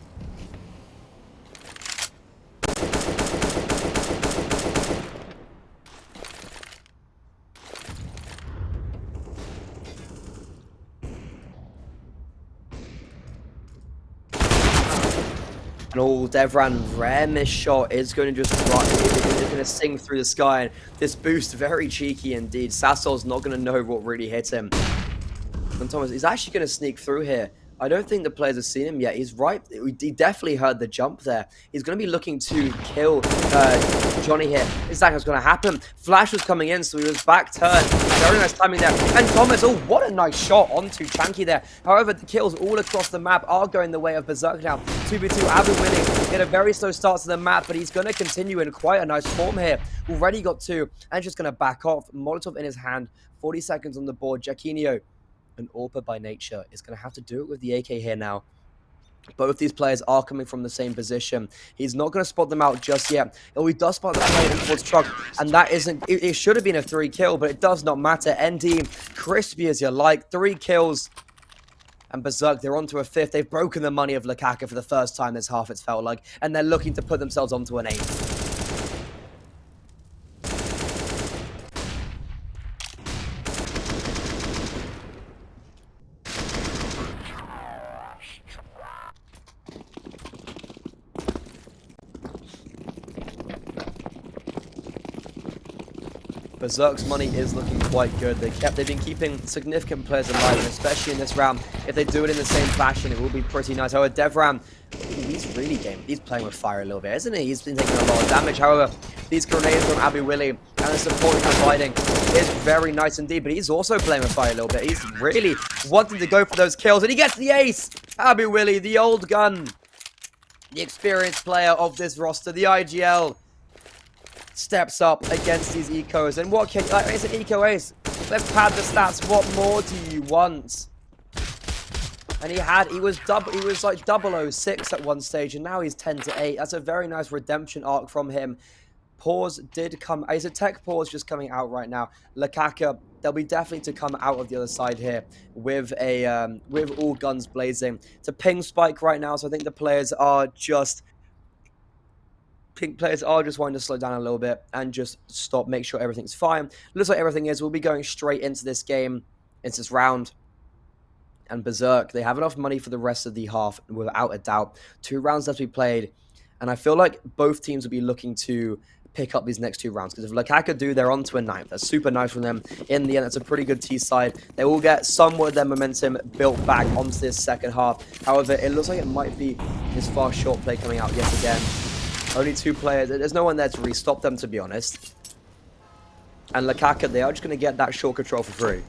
And all Devran, rare miss shot is going to just it's going to sing through the sky. And this boost, very cheeky indeed. Sassol's not going to know what really hit him. And Thomas is actually going to sneak through here. I don't think the players have seen him yet. He's right. He definitely heard the jump there. He's going to be looking to kill Johnny here. Exactly what's going to happen. Flash was coming in, so he was back turned. Very nice timing there. And Thomas, oh, what a nice shot onto Chanky there. However, the kills all across the map are going the way of Berzerk now. 2v2, Abu winning. Get a very slow start to the map, but he's going to continue in quite a nice form here. Already got 2, and just going to back off. Molotov in his hand. 40 seconds on the board. Jaquinho, an AWPer by nature, is going to have to do it with the AK here now. Both these players are coming from the same position. He's not going to spot them out just yet. Oh, he does spot the player towards Truck, and that isn't... It should have been a 3 kill, but it does not matter. ND, crispy as you like. 3 kills. And Berzerk, they're onto a 5th. They've broken the money of Lakaka for the first time this half, it's felt like. And they're looking to put themselves onto an 8th. Berzerk's money is looking quite good. They've been keeping significant players alive, and especially in this round. If they do it in the same fashion, it will be pretty nice. However, Devram, he's playing with fire a little bit, isn't he? He's been taking a lot of damage. However, these grenades from Abu Willy and the support he's providing is very nice indeed, but he's also playing with fire a little bit. He's really wanting to go for those kills, and he gets the ace! Abu Willy, the old gun, the experienced player of this roster, the IGL, steps up against these ecos, and what can it's an eco ace. Let's pad the stats. What more do you want? And he was like 006 at one stage, and now he's 10 to 8. That's a very nice redemption arc from him. Pause did come. It's a tech pause just coming out right now. Lakaka, they'll be definitely to come out of the other side here with all guns blazing. It's a ping spike right now, so I think the players are just. Pink players are just wanting to slow down a little bit and just stop, make sure everything's fine. Looks like everything is. We'll be going straight into this game, into this round. And Berzerk, they have enough money for the rest of the half, without a doubt. 2 rounds left to be played. And I feel like both teams will be looking to pick up these next 2 rounds. Because if Lakaka do, they're on to a 9th. That's super nice from them. In the end, that's a pretty good T side. They will get somewhat of their momentum built back onto this second half. However, it looks like it might be his fast short play coming out yet again. Only 2 players. There's no one there to re-stop them, to be honest. And Lakaka, they are just going to get that short control for free.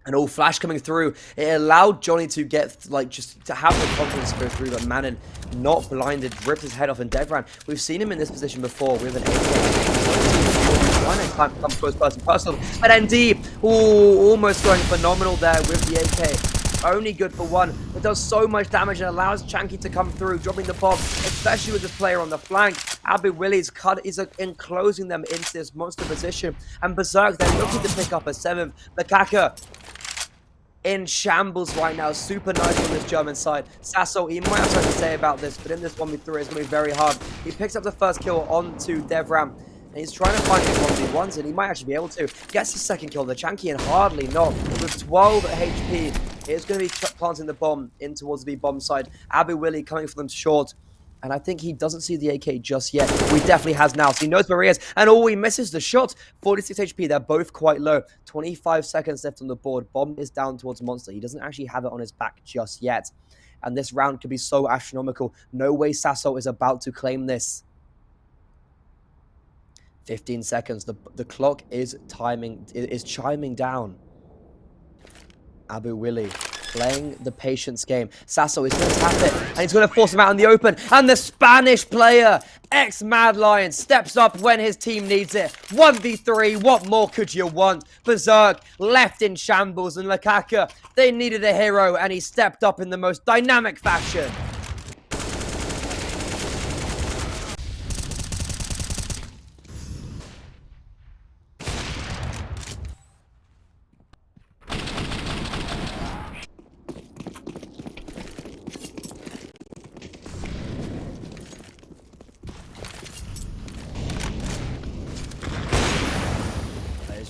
And all flash coming through. It allowed Johnny to get, like, just to have the confidence to go through, but Manon, not blinded, ripped his head off. And Devran, we've seen him in this position before with an AK. One time come close personal. But ND, almost going phenomenal there with the AK. Only good for 1, but does so much damage and allows Chanky to come through, dropping the bomb, especially with this player on the flank. Abu Willy's cut is enclosing them into this monster position. And Berzerk, they're looking to pick up a 7th. Lakaka in shambles right now. Super nice on this German side. Sasso, he might have something to say about this, but in this 1v3, it's going to be very hard. He picks up the first kill onto Devram. And he's trying to find his 1v1s, and he might actually be able to. Gets the second kill on the Chanky, and hardly not. With 12 HP, it's going to be planting the bomb in towards the bomb side. Abu Willy coming for them short. And I think he doesn't see the AK just yet. He definitely has now. So he knows where he is. And he misses the shot. 46 HP. They're both quite low. 25 seconds left on the board. Bomb is down towards Monster. He doesn't actually have it on his back just yet. And this round could be so astronomical. No way Sasso is about to claim this. 15 seconds. The clock is chiming down. Abu Willy playing the patience game. Sasso is going to tap it, and he's going to force him out in the open. And the Spanish player, ex-Mad Lion, steps up when his team needs it. 1v3, what more could you want? Berzerk left in shambles, and Lakaka, they needed a hero, and he stepped up in the most dynamic fashion.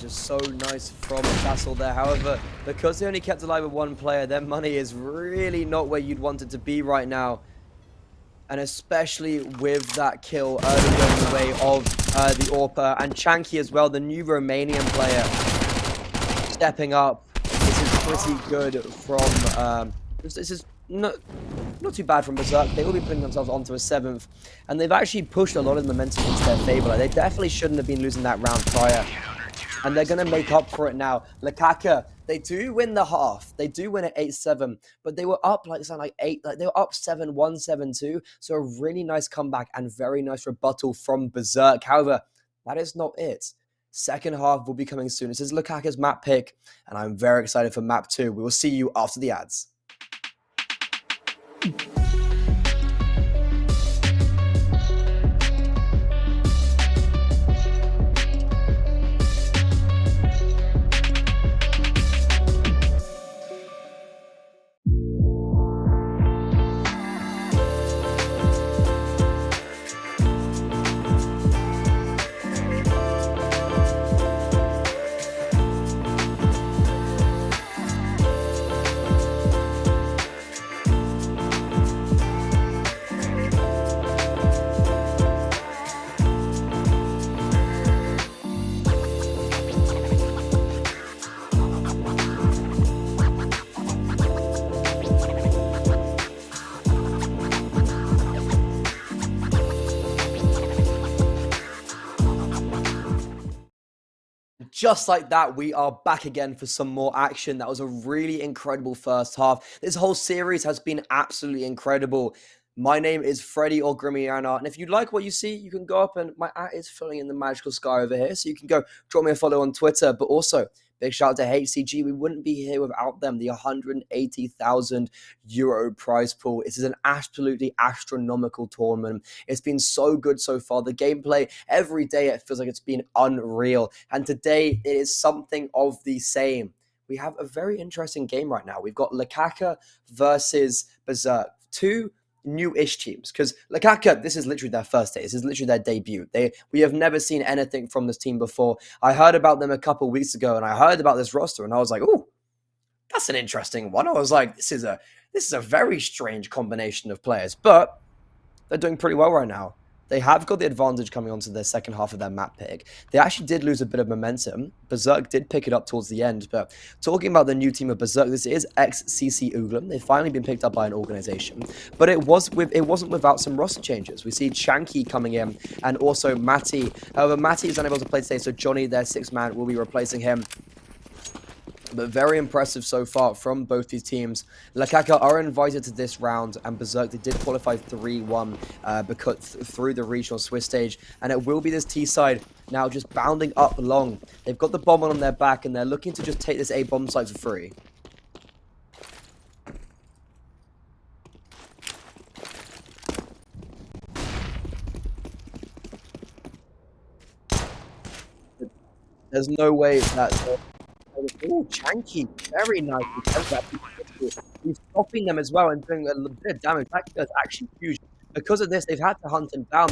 So nice from Tassel there. However, because they only kept alive with 1 player, their money is really not where you'd want it to be right now. and especially with that kill early on the way of the Orpa and Chanky as well, the new Romanian player stepping up. This is pretty good from this is not too bad from Berzerk. They will be putting themselves onto a 7th, and they've actually pushed a lot of momentum into their favor. Like, they definitely shouldn't have been losing that round prior, and they're going to make up for it now. Lakaka, they do win the half. They do win at 8-7, but they were up like something like 8, like they were up 7-1, 7-2. So a really nice comeback and very nice rebuttal from Berzerk. However, that is not it. Second half will be coming soon. This is Lakaka's map pick, and I'm very excited for map 2. We will see you after the ads. Just like that, we are back again for some more action. That was a really incredible first half. This whole series has been absolutely incredible. My name is Freddy or Grimiana, and if you like what you see, you can go up and my @ is filling in the magical sky over here, so you can go drop me a follow on Twitter. But also, big shout out to HCG. We wouldn't be here without them. The €180,000 prize pool. This is an absolutely astronomical tournament. It's been so good so far. The gameplay, every day it feels like it's been unreal. And today, it is something of the same. We have a very interesting game right now. We've got Lakaka versus Berzerk. Two new-ish teams, because Lakaka, this is literally their first day. This is literally their debut. We have never seen anything from this team before. I heard about them a couple weeks ago, and I heard about this roster, and I was like, "Ooh, that's an interesting one." I was like, "This is a very strange combination of players," but they're doing pretty well right now. They have got the advantage coming onto the second half of their map pick. They actually did lose a bit of momentum. Berzerk did pick it up towards the end, but talking about the new team of Berzerk, this is ex-CC Uglum. They've finally been picked up by an organization, but it wasn't without some roster changes. We see Chanky coming in and also Matty. However, Matty is unable to play today, so Johnny, their 6th man, will be replacing him. But very impressive so far from both these teams. Lakaka are invited to this round, and Berzerk, they did qualify 3-1 because through the regional Swiss stage, and it will be this T side now just bounding up long. They've got the bomb on their back, and they're looking to just take this A bomb site for free. There's no way that... Oh, Chanky, very nice. He's stopping them as well and doing a bit of damage. That is actually huge. Because of this, they've had to hunt him down.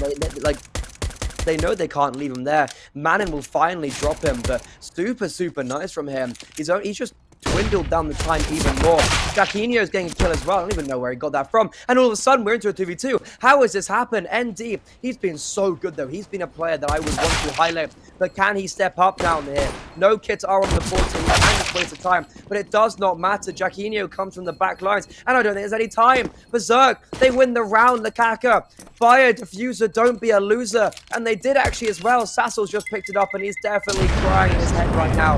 They know they can't leave him there. Manon will finally drop him, but super nice from him. He's just dwindled down the time even more. Jacquinho is getting a kill as well. I don't even know where he got that from. And all of a sudden, we're into a 2v2. How has this happened? ND, he's been so good, though. He's been a player that I would want to highlight. But can he step up down here? No kits are on the board, so he can just waste of time. But it does not matter. Jacquinho comes from the back lines, and I don't think there's any time. Berzerk, they win the round. Lakaka, fire diffuser, don't be a loser. And they did actually as well. Sassel's just picked it up, and he's definitely crying in his head right now.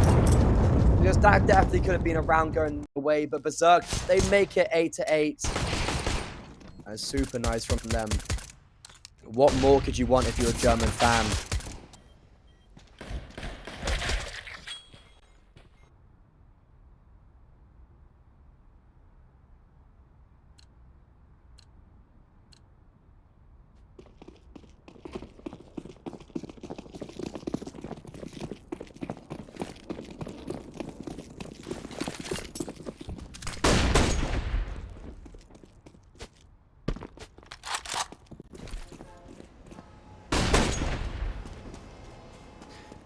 Because that definitely could have been a round going away, but Berzerk, they make it 8-8. And super nice from them. What more could you want if you're a German fan?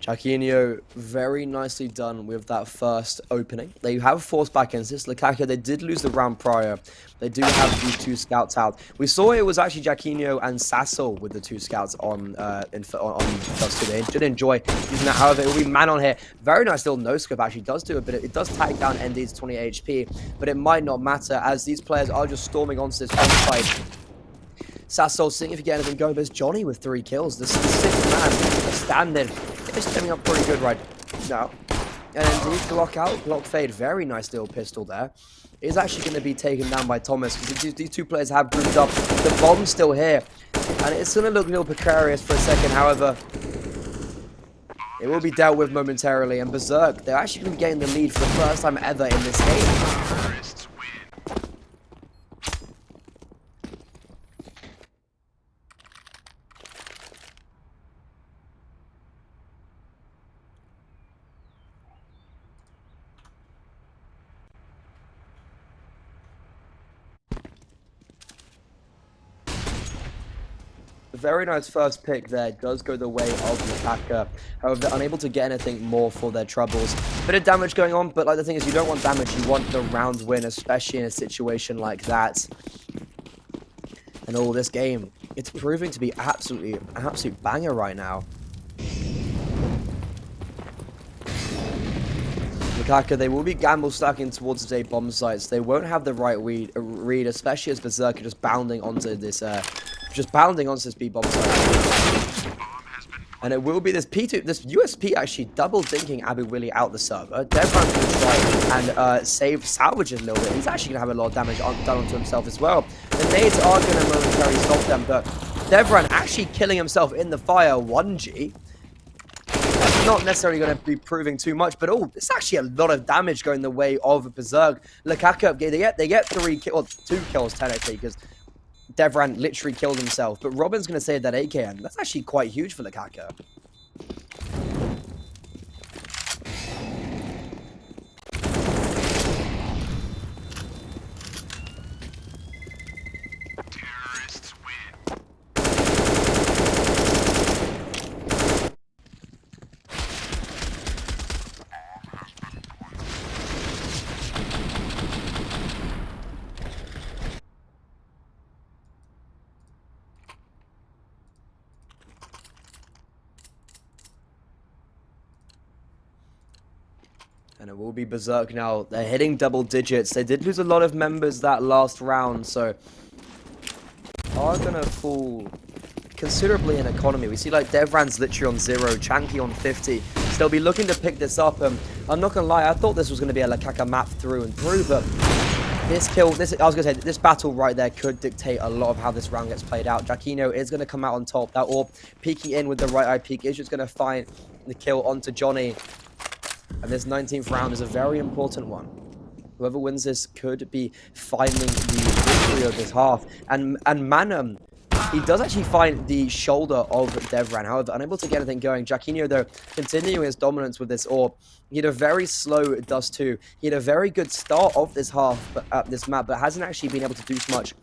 Jaquinho, very nicely done with that first opening. They have forced back into this. Lukaku, they did lose the round prior. They do have these two scouts out. We saw it was actually Jaquinho and Sasso with the two scouts on Dust 2. They did enjoy using that. However, it will be man on here. Very nice little no-scope, actually. Does do a bit. It does tag down ND to 20 HP, but it might not matter as these players are just storming onto this fight. Sasso seeing if he can get anything going, but it's Johnny with 3 kills. The sixth man standing. It's stemming up pretty good right now. And indeed, Glock fade. Very nice little pistol there. Is actually going to be taken down by Thomas because these two players have grouped up. The bomb's still here. And it's going to look a little precarious for a second. However, it will be dealt with momentarily. And Berzerk, they're actually going to be getting the lead for the first time ever in this game. Very nice first pick there. Does go the way of Lukaku. However, they're unable to get anything more for their troubles. Bit of damage going on, but like the thing is, you don't want damage. You want the round win, especially in a situation like that. And all this game, it's proving to be an absolute banger right now. Lukaku, they will be gamble stacking towards the bomb sites. They won't have the right read, especially as Berzerk are just bounding onto this B bomb site. And it will be this P2, this USP actually double dinking Abu Willy out the server. Devran's going to try and salvage it a little bit. He's actually going to have a lot of damage done onto himself as well. The nades are going to momentarily stop them, but Devran actually killing himself in the fire, 1G. That's not necessarily going to be proving too much, but it's actually a lot of damage going the way of Berzerk. Lukaku, they get 2 kills technically, because Devran literally killed himself, but Robin's going to save that AKM. That's actually quite huge for Lukaku. Terrorists win. And it will be Berzerk now. They're hitting double digits. They did lose a lot of members that last round, so are going to fall considerably in economy. We see like Devran's literally on 0, Chanky on 50. So they'll be looking to pick this up. I'm not going to lie, I thought this was going to be a Lukaku map through and through, but this battle right there could dictate a lot of how this round gets played out. Jaquinho is going to come out on top. That orb peeking in with the right eye peek is just going to find the kill onto Johnny. And this 19th round is a very important one. Whoever wins this could be finding the victory of this half. And Manum, he does actually find the shoulder of Devran. However, unable to get anything going. Jaquinho, though, continuing his dominance with this orb. He had a very slow Dust 2. He had a very good start of this half, this map, but hasn't actually been able to do so much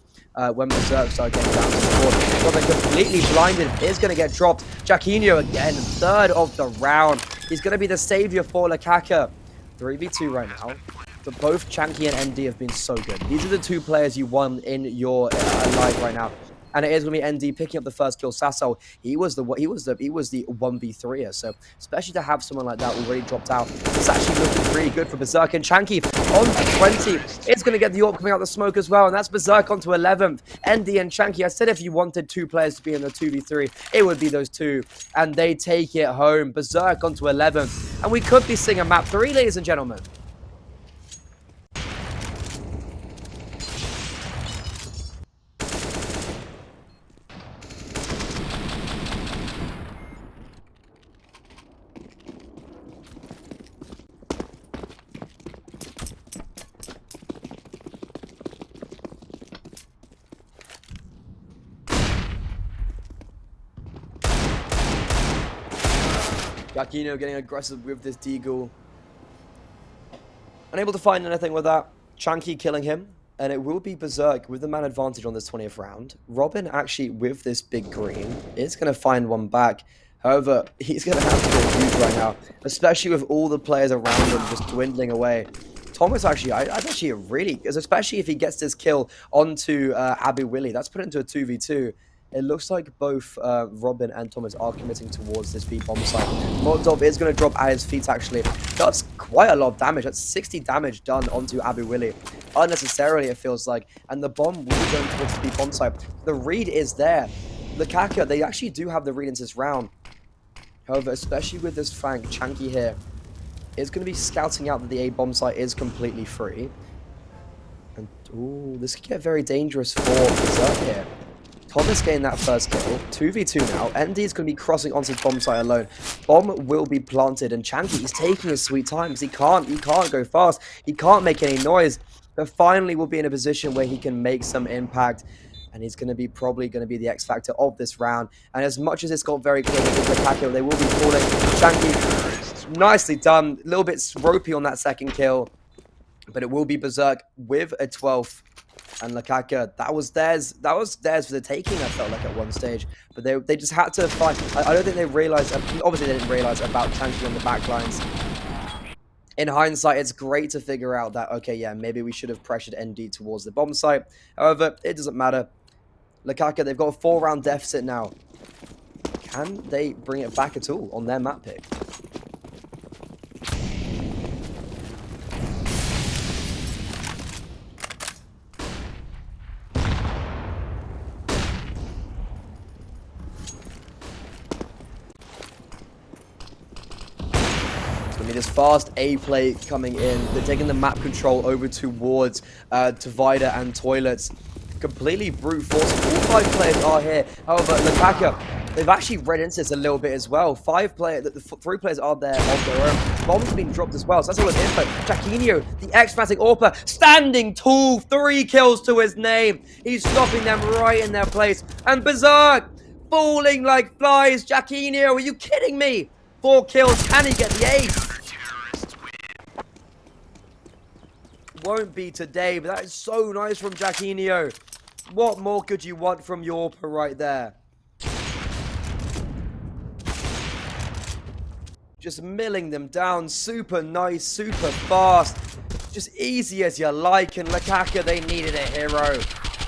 when Berzerk started getting down to the board. Robin completely blinded, is going to get dropped. Jaquinho again, 3rd of the round. He's going to be the savior for Lukaku. 3v2 right now. But both Chanky and ND have been so good. These are the 2 players you won in your live right now. And it is going to be ND picking up the first kill. Sasso, he was the 1v3er. So especially to have someone like that already dropped out, it's actually looking pretty good for Berzerk. And Chanky on to 20. It's going to get the orb coming out the smoke as well. And that's Berzerk on to 11th. ND and Chanky. I said if you wanted 2 players to be in the 2v3, it would be those 2. And they take it home. Berzerk on to 11th. And we could be seeing a map 3, ladies and gentlemen. Jaquinho getting aggressive with this deagle. Unable to find anything with that. Chanky killing him. And it will be Berzerk with the man advantage on this 20th round. Robin actually with this big green is going to find one back. However, he's going to have to go huge right now, especially with all the players around him just dwindling away. Thomas actually, that's actually a really, especially if he gets this kill onto Abu Willie, that's put into a 2v2. It looks like both Robin and Thomas are committing towards this B bomb site. Molotov is going to drop at his feet, actually. That's quite a lot of damage. That's 60 damage done onto Abu Willie. Unnecessarily, it feels like. And the bomb will be going towards the B bomb site. The read is there. Lukaka, they actually do have the read into this round. However, especially with this Frank, Chanky here is going to be scouting out that the A bomb site is completely free. And, ooh, this could get very dangerous for Berzerk here. Thomas getting that first kill. 2v2 now. ND is going to be crossing onto the bomb site alone. Bomb will be planted, and Chanky is taking his sweet time because he can't go fast. He can't make any noise. But finally will be in a position where he can make some impact. And he's going to be probably going to be the X factor of this round. And as much as it's got very clear with the Kakio, they will be calling Chanky. Nicely done. A little bit ropey on that second kill. But it will be Berzerk with a 12th. And Lukaka, that was theirs for the taking, I felt like at one stage. But they just had to fight. I don't think they realized, obviously they didn't realize about Chanky on the backlines. In hindsight, it's great to figure out that, okay, yeah, maybe we should have pressured ND towards the bomb site. However, it doesn't matter. Lukaka, they've got a 4-round deficit now. Can they bring it back at all on their map pick? This fast A play coming in. They're taking the map control over towards Divider and Toilets. Completely brute force. All 5 players are here. However, Lukaka, they've actually read into this a little bit as well. 3 players are there of their own. Bombs being dropped as well. So that's all his info. Jacquinho, the X-Matic Orpa, standing tall. 3 kills to his name. He's stopping them right in their place. And Berzerk, falling like flies. Jacquinho, are you kidding me? 4 kills. Can he get the ace? Won't be today, but that is so nice from Jacquinho. What more could you want from your Orpa right there? Just milling them down. Super nice, super fast. Just easy as you like. And Lukaka, they needed a hero.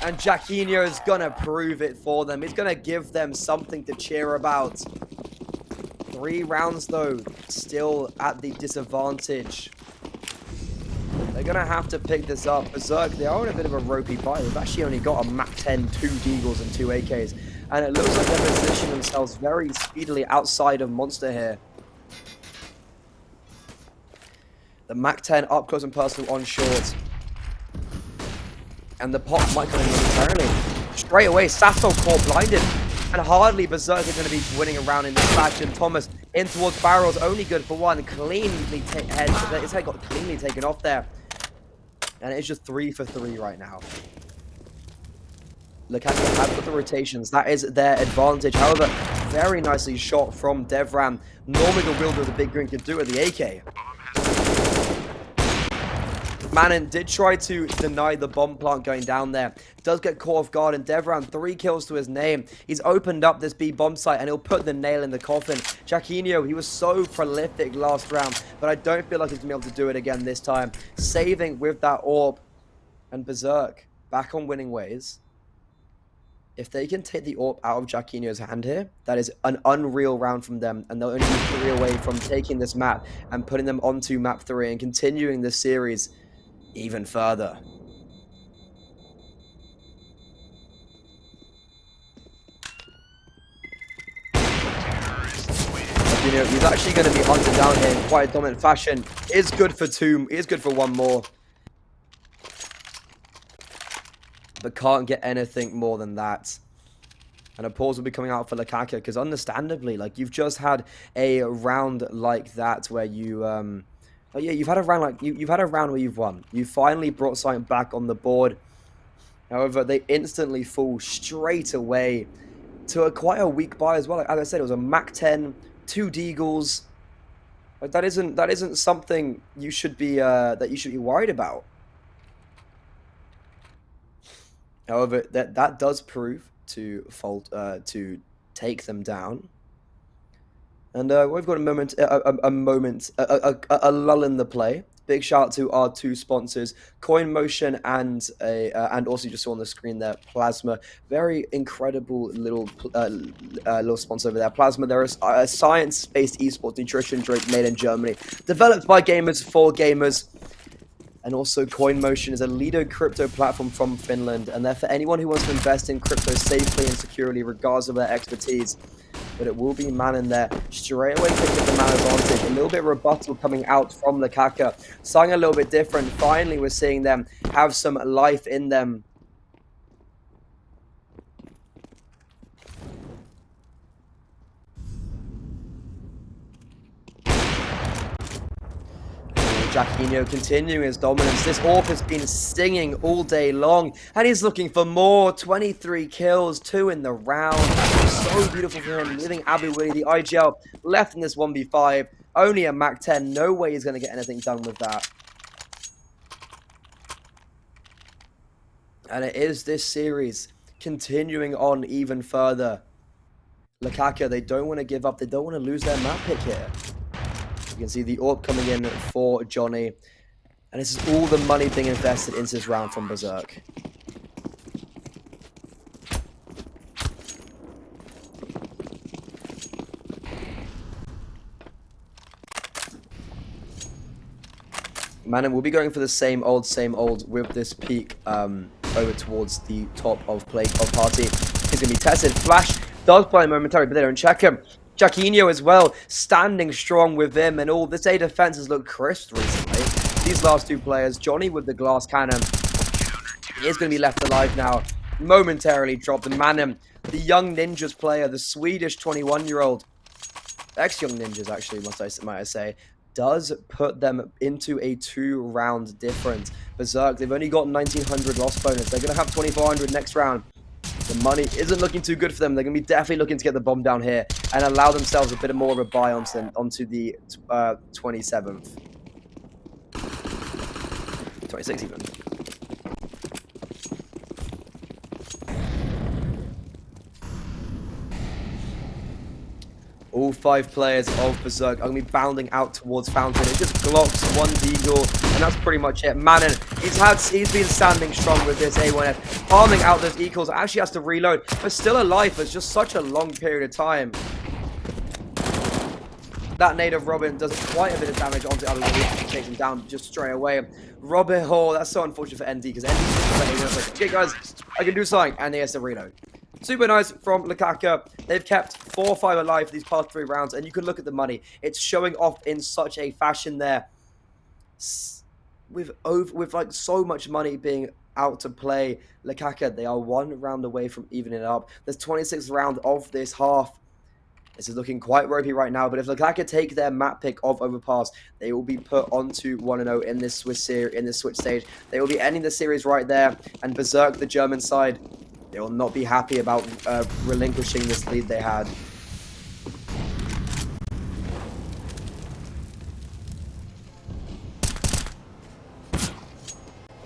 And Jacquinho is going to prove it for them. He's going to give them something to cheer about. 3 rounds, though. Still at the disadvantage. They're going to have to pick this up. Berzerk, they are in a bit of a ropey fight. They've actually only got a Mac 10, 2 Deagles and 2 AKs. And it looks like they're positioning themselves very speedily outside of Monster here. The Mac 10 up close and personal on short. And the pop might come in momentarily. Straight away, Sasso caught blinded. And hardly Berzerk are going to be winning around in this fashion. Thomas in towards barrels, only good for 1. His head got cleanly taken off there. And it's just 3 for 3 right now. Lukaka have got the rotations. That is their advantage. However, very nicely shot from Devram. Normally the wielder of the big green could do it with the AK. Manon did try to deny the bomb plant going down there. Does get caught off guard, and Devram, 3 kills to his name. He's opened up this B bomb site, and he'll put the nail in the coffin. Jacquinho, he was so prolific last round, but I don't feel like he's going to be able to do it again this time. Saving with that orb. And Berzerk, back on winning ways. If they can take the orb out of Jacquinho's hand here, that is an unreal round from them, and they'll only be 3 away from taking this map and putting them onto map 3 and continuing this series even further. You know, he's actually going to be hunted down here in quite a dominant fashion. Is good for 2, is good for 1 more. But can't get anything more than that. And a pause will be coming out for Lukaka, because understandably, like, you've just had a round like that where you, oh yeah, you've had a round like you've had a round where you've won. You finally brought something back on the board. However, they instantly fall straight away to quite a weak buy as well. Like, as I said, it was a Mac 10, 2 Deagles. Like, that isn't something you should be worried about. However, that does prove to take them down. And we've got a lull in the play. Big shout out to our two sponsors, Coin Motion and also you just saw on the screen there, Plasma. Very incredible little sponsor over there. Plasma, they're a science-based esports nutrition drink made in Germany, developed by gamers for gamers. And also, CoinMotion is a leader crypto platform from Finland, and they're for anyone who wants to invest in crypto safely and securely, regardless of their expertise. But it will be Man in there straight away picking up the man advantage. A little bit of rebuttal coming out from Lukaku. Something a little bit different. Finally, we're seeing them have some life in them. Jacquinho continuing his dominance. This AWP has been stinging all day long, and he's looking for more. 23 kills, 2 in the round. So beautiful for him, leaving Abu Willi, the IGL, left in this 1v5. Only a Mac 10. No way he's going to get anything done with that. And it is this series continuing on even further. Lukaku, they don't want to give up. They don't want to lose their map pick here. You can see the AWP coming in for Johnny. And this is all the money being invested into this round from Berzerk. Manon will be going for the same old with this peak over towards the top of party. He's going to be tested. Flash does play momentarily, but they don't check him. Jacquinho as well, standing strong with him, and all this A defense has looked crisp recently. These last two players, Johnny with the glass cannon, he is going to be left alive now. Momentarily dropped. The Manon, the Young Ninjas player, the Swedish 21-year-old, ex-Young Ninjas actually, might I say, does put them into a 2-round difference. Berzerk, they've only got 1900 loss bonus. They're going to have 2400 next round. The money isn't looking too good for them. They're going to be definitely looking to get the bomb down here and allow themselves a bit more of a buy onto the 27th. 26 even. All 5 players of Berzerk are going to be bounding out towards Fountain. It just Glocks, 1 Deagle, and that's pretty much it. Manon, he's been standing strong with this A1F, farming out those equals. Actually has to reload, but still alive for just such a long period of time. That nade of Robin does quite a bit of damage onto Abu Willi, takes him down just straight away. Robin, oh, that's so unfortunate for ND, because ND's like, okay guys, I can do something, and he has to reload. Super nice from Lukaku. They've kept 4 or 5 alive for these past 3 rounds, and you can look at the money. It's showing off in such a fashion there. With like so much money being out to play Lukaku, they are 1 round away from evening it up. There's 26th round of this half. This is looking quite ropey right now, but if Lukaku take their map pick of Overpass, they will be put onto 1-0 in this Switch stage. They will be ending the series right there, and Berzerk, the German side, they will not be happy about relinquishing this lead they had.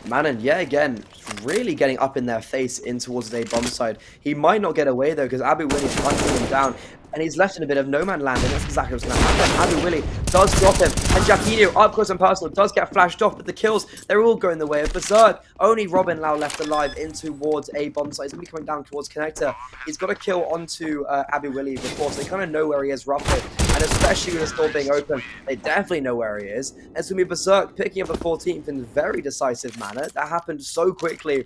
Manon, yeah, again, really getting up in their face in towards the bomb side. He might not get away, though, because Abu Willi's hunting him down, and he's left in a bit of no man land, and that's exactly what's going to happen. Abu Willi does drop him, and Jacquinho, up close and personal, does get flashed off, but the kills, they're all going the way of Berzerk. Only Robin now left alive in towards a bomb site. He's going to be coming down towards Connector. He's got a kill onto Abu Willi before, so they kind of know where he is roughly, and especially with the store being open, they definitely know where he is. And it's going to be Berzerk picking up the 14th in a very decisive manner. That happened so quickly,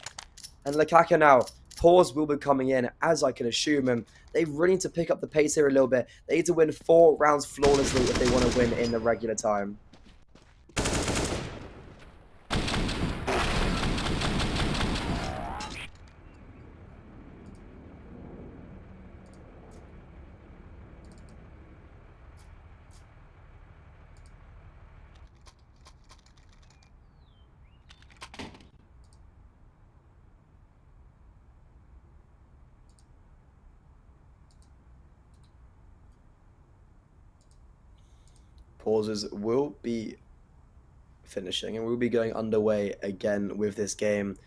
and Lukaku now, pause will be coming in, as I can assume, and they really need to pick up the pace here a little bit. They need to win 4 rounds flawlessly if they want to win in the regular time. Pauses will be finishing, and we'll be going underway again with this game.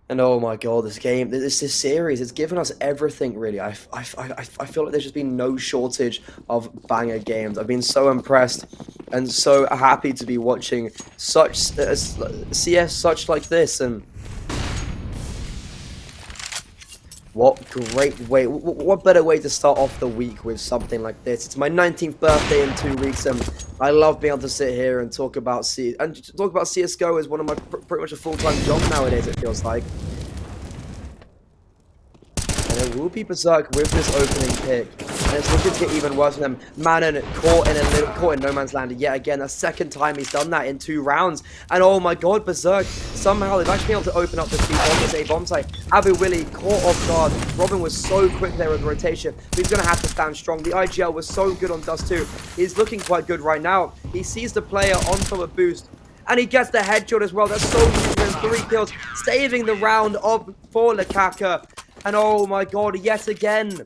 And oh my god, this game, this series, it's given us everything really. I feel like there's just been no shortage of banger games. I've been so impressed and so happy to be watching such CS such like this. And what great way, what better way to start off the week with something like this. It's my 19th birthday in 2 weeks, and I love being able to sit here and talk about CSGO as one of my pretty much a full-time job nowadays, it feels like. And it will be Berzerk with this opening pick. And it's looking to get even worse for them. Manon caught in no man's land yet again. The second time he's done that in 2 rounds. And oh my god, Berzerk, somehow they've actually been able to open up the speed on this A-bomb site. Abu Willie caught off guard. Robin was so quick there with the rotation. But he's going to have to stand strong. The IGL was so good on Dust 2. He's looking quite good right now. He sees the player on from a boost. And he gets the headshot as well. That's so huge. 3 kills, saving the round for Lekaka. And oh my god, yet again,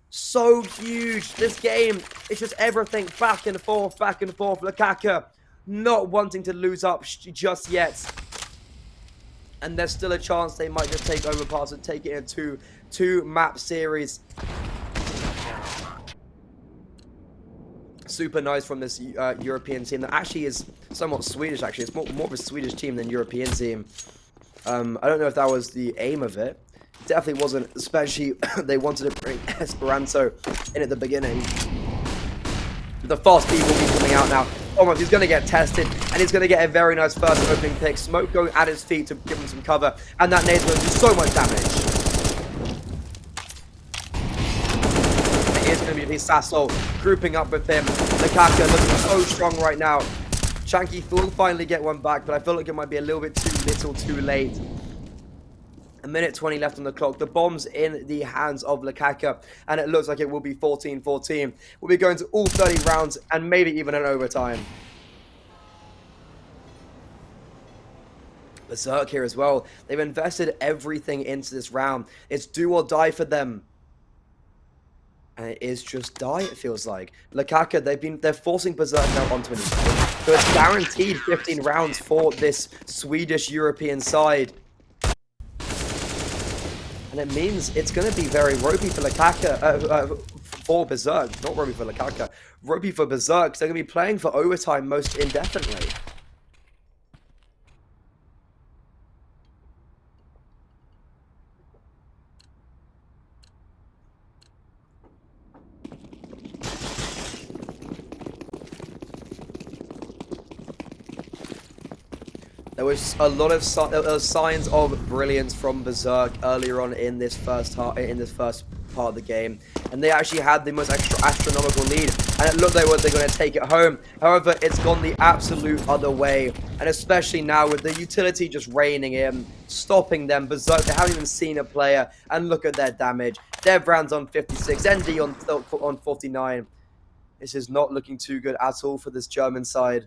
so huge. This game, it's just everything back and forth, back and forth. Lekaka not wanting to lose up just yet. And there's still a chance they might just take Overpass and take it into 2-map series. Super nice from this European team that actually is somewhat Swedish, actually. It's more of a Swedish team than European team. I don't know if that was the aim of it. Definitely wasn't, especially they wanted to bring Esperanto in at the beginning. The fast B will be coming out now. Oh my, he's going to get tested, and he's going to get a very nice first opening pick. Smoke going at his feet to give him some cover, and that nade's going to do so much damage. It is going to be Sassol grouping up with him. Lekaka looking so strong right now. Chanky will finally get one back, but I feel like it might be a little bit too little, too late. A minute 20 left on the clock. The bomb's in the hands of Lekaka, and it looks like it will be 14-14. We'll be going to all 30 rounds and maybe even an overtime. Berzerk here as well. They've invested everything into this round. It's do or die for them. And it is just die, it feels like. Lekaka, they're forcing Berzerk now onto an equal. So it's guaranteed 15 rounds for this Swedish European side. And it means it's going to be very ropey for Lekaka, for Berzerk. Not ropey for Lekaka, ropey for Berzerk, because they're going to be playing for overtime most indefinitely. There was a lot of signs of brilliance from Berzerk earlier on in this first part of the game, and they actually had the most astronomical lead, and it looked like they're going to take it home. However, it's gone the absolute other way, and especially now with the utility just raining in, stopping them. Berzerk, they haven't even seen a player, and look at their damage. Devrand's on 56, ND on 49. This is not looking too good at all for this German side.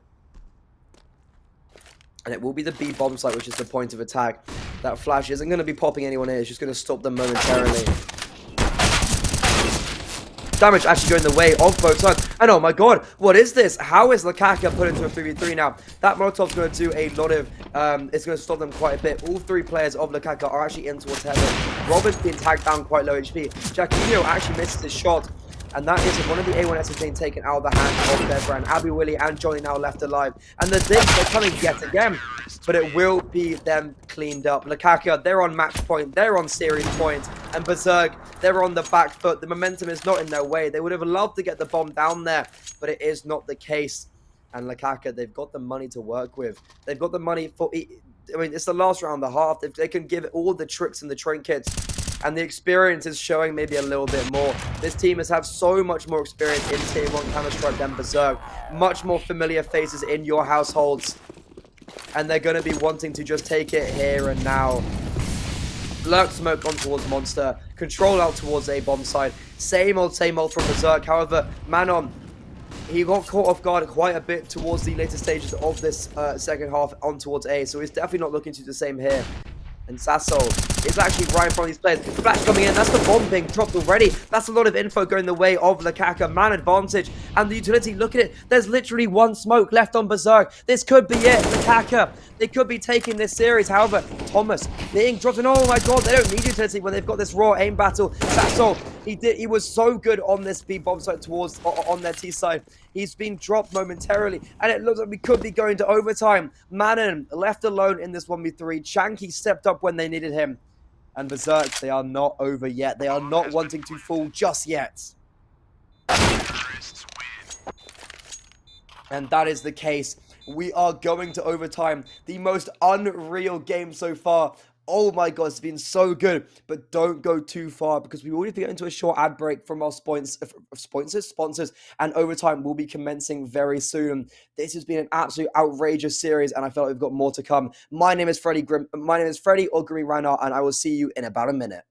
And it will be the B bomb site, which is the point of attack. That flash isn't going to be popping anyone in. It's just going to stop them momentarily. Damage actually going the way of both sides. And oh my god, what is this? How is Lekaka put into a 3v3 now? That Molotov's going to do a lot of... it's going to stop them quite a bit. All 3 players of Lekaka are actually in towards heaven. Robin's being tagged down quite low HP. Jaquinho actually misses his shot. And that is one of the A1Ss being taken out of the hands of their friend. Abby Willie and Johnny now left alive. And the Dicks are coming yet again. But it will be them cleaned up. Lekaka, they're on match point. They're on series point. And Berzerk, they're on the back foot. The momentum is not in their way. They would have loved to get the bomb down there. But it is not the case. And Lekaka, they've got the money to work with. They've got the money for... I mean, it's the last round of the half. They can give it all the tricks and the trinkets. And the experience is showing maybe a little bit more. This team has had so much more experience in Tier 1 Counter-Strike than Berzerk. Much more familiar faces in your households. And they're going to be wanting to just take it here and now. Lurk smoke on towards Monster. Control out towards A bomb side. Same old from Berzerk. However, Manon, he got caught off guard quite a bit towards the later stages of this second half on towards A. So he's definitely not looking to do the same here. And Sassol is actually right in front of these players. Flash coming in, that's the bomb being dropped already. That's a lot of info going the way of Lakaka. Man advantage, and the utility, look at it. There's literally one smoke left on Berzerk. This could be it, Lakaka. They could be taking this series. However, Thomas being dropped, and oh my god, they don't need utility when they've got this raw aim battle. Saxol, he was so good on this B bomb site towards on their T side. He's been dropped momentarily, and it looks like we could be going to overtime. Manon left alone in this 1v3. Chanky stepped up when they needed him. And Berzerk, they are not over yet. They are not wanting to fall just yet. And that is the case. We are going to overtime. The most unreal game so far. Oh my god, it's been so good. But don't go too far, because we will need to get into a short ad break from our sponsors, and overtime will be commencing very soon. This has been an absolute outrageous series, and I feel like we've got more to come. My name is Freddie or Grimmy Reinhardt, and I will see you in about a minute.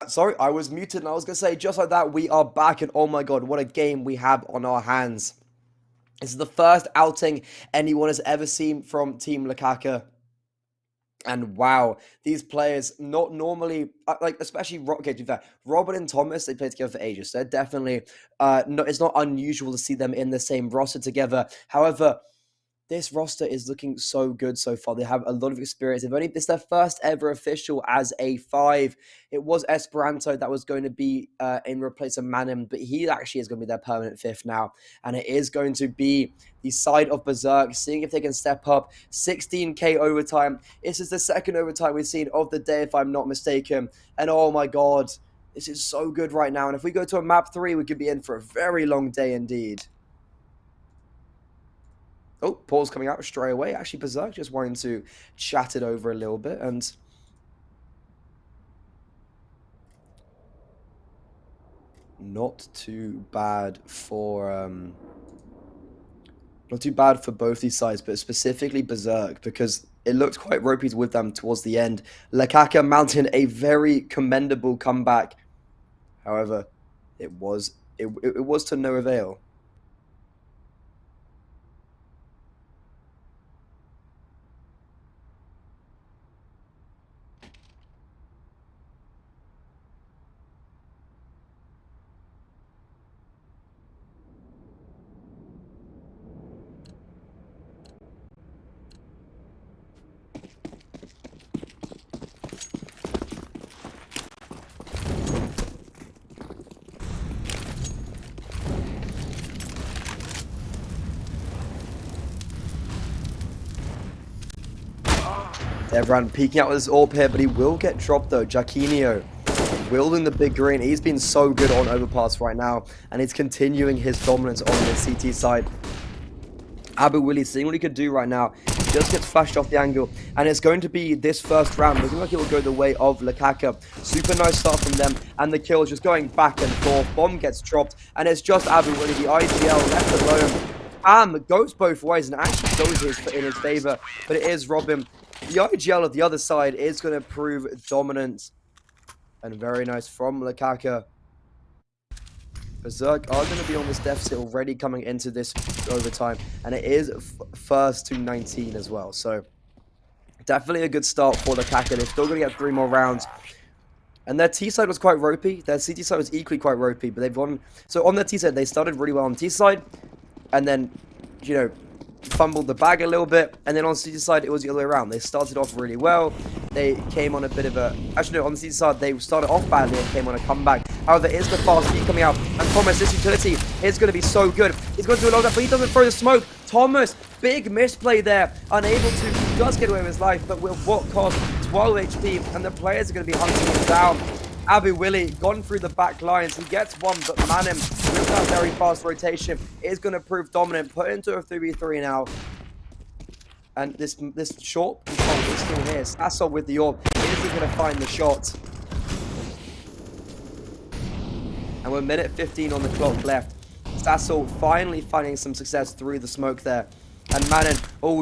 Sorry, I was muted, and I was going to say, just like that, we are back, and oh my god, what a game we have on our hands. This is the first outing anyone has ever seen from Team Lakaka. And wow, these players, not normally, like, especially, okay, to be fair, Robert and Thomas, they played together for ages, so they're definitely, it's not unusual to see them in the same roster together. However, this roster is looking so good so far. They have a lot of experience. It's their first ever official as a 5. It was Esperanto that was going to be in replace of Manim, but he actually is going to be their permanent 5th now. And it is going to be the side of Berzerk, seeing if they can step up. 16k overtime. This is the second overtime we've seen of the day, if I'm not mistaken. And oh my god, this is so good right now. And if we go to a map 3, we could be in for a very long day indeed. Oh, Paul's coming out straight away. Actually, Berzerk just wanting to chat it over a little bit, and not too bad for both these sides, but specifically Berzerk, because it looked quite ropey with them towards the end. Lakaka mounted a very commendable comeback. However, it was to no avail. Everyone peeking out with his AWP here, but he will get dropped though. Jaquinho wielding the big green. He's been so good on overpass right now, and he's continuing his dominance on the CT side. Abu Willie seeing what he could do right now. He just gets flashed off the angle, and it's going to be this first round looking like it will go the way of Lakaka. Super nice start from them, and the kills just going back and forth. Bomb gets dropped, and it's just Abu Willie, the IGL left alone. Goes both ways and actually goes in his favor, but it is Robin. The IGL of the other side is going to prove dominant. And very nice from Lakaka. Berzerk are going to be on this deficit already coming into this overtime. And it is first to 19 as well. So definitely a good start for Lakaka. They're still going to get 3 more rounds. And their T side was quite ropey. Their CT side was equally quite ropey. But they've won. So on their T side, they started really well on T side. And then, you know, fumbled the bag a little bit, and then on CG side, it was the other way around. They started off really well. They came on a bit of a... Actually, no, on the CG side, they started off badly and came on a comeback. However, is the fast speed coming out, and Thomas, this utility is going to be so good. He's going to do a lot of that, but he doesn't throw the smoke. Thomas, big misplay there, unable to... He does get away with his life, but with what cost? 12 HP, and the players are going to be hunting him down. Abu Willie gone through the back lines. He gets one, but Manim, with that very fast rotation, is going to prove dominant. Put into a 3v3 now. And this short control is still here. Sasso with the orb. Is he going to find the shot? And we're minute 15 on the clock left. Sasso finally finding some success through the smoke there. And Manon,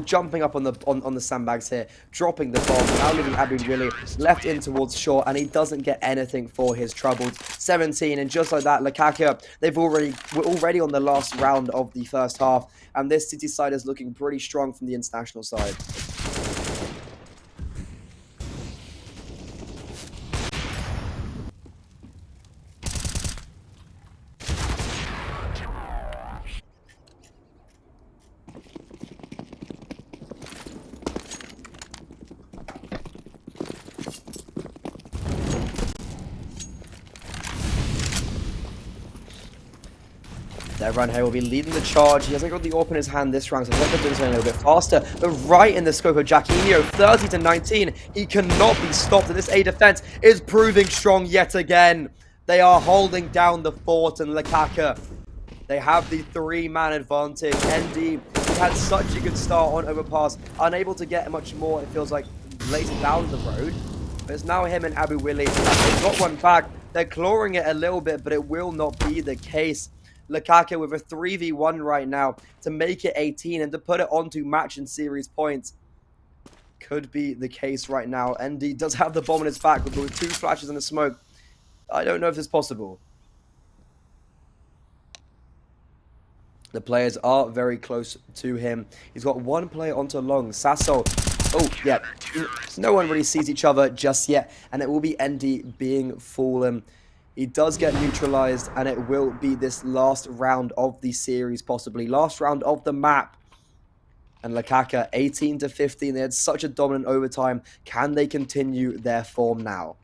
jumping up on the sandbags here, dropping the bomb, now leaving Abu Willie left in towards short, and he doesn't get anything for his troubles. 17, and just like that, Lakaka, we're already on the last round of the first half, and this City side is looking pretty strong from the international side. Run here will be leading the charge. He hasn't got the AWP in his hand this round, so he's going to do something a little bit faster. But right in the scope of Jacquinho, 30-19. He cannot be stopped, and this A defense is proving strong yet again. They are holding down the fort, and Lakaka, they have the 3-man advantage. ND had such a good start on overpass, unable to get much more, it feels like, later down the road. But it's now him and Abu Willie. They've got one back. They're clawing it a little bit, but it will not be the case. Lakaka with a 3v1 right now to make it 18 and to put it onto match and series points. Could be the case right now. ND does have the bomb in his back, but with 2 flashes and a smoke, I don't know if it's possible. The players are very close to him. He's got 1 player onto long. Sasso. Oh, yeah. No one really sees each other just yet, and it will be ND being fallen. He does get neutralized, and it will be this last round of the series, possibly. Last round of the map. And Lakaka, 18-15. They had such a dominant overtime. Can they continue their form now?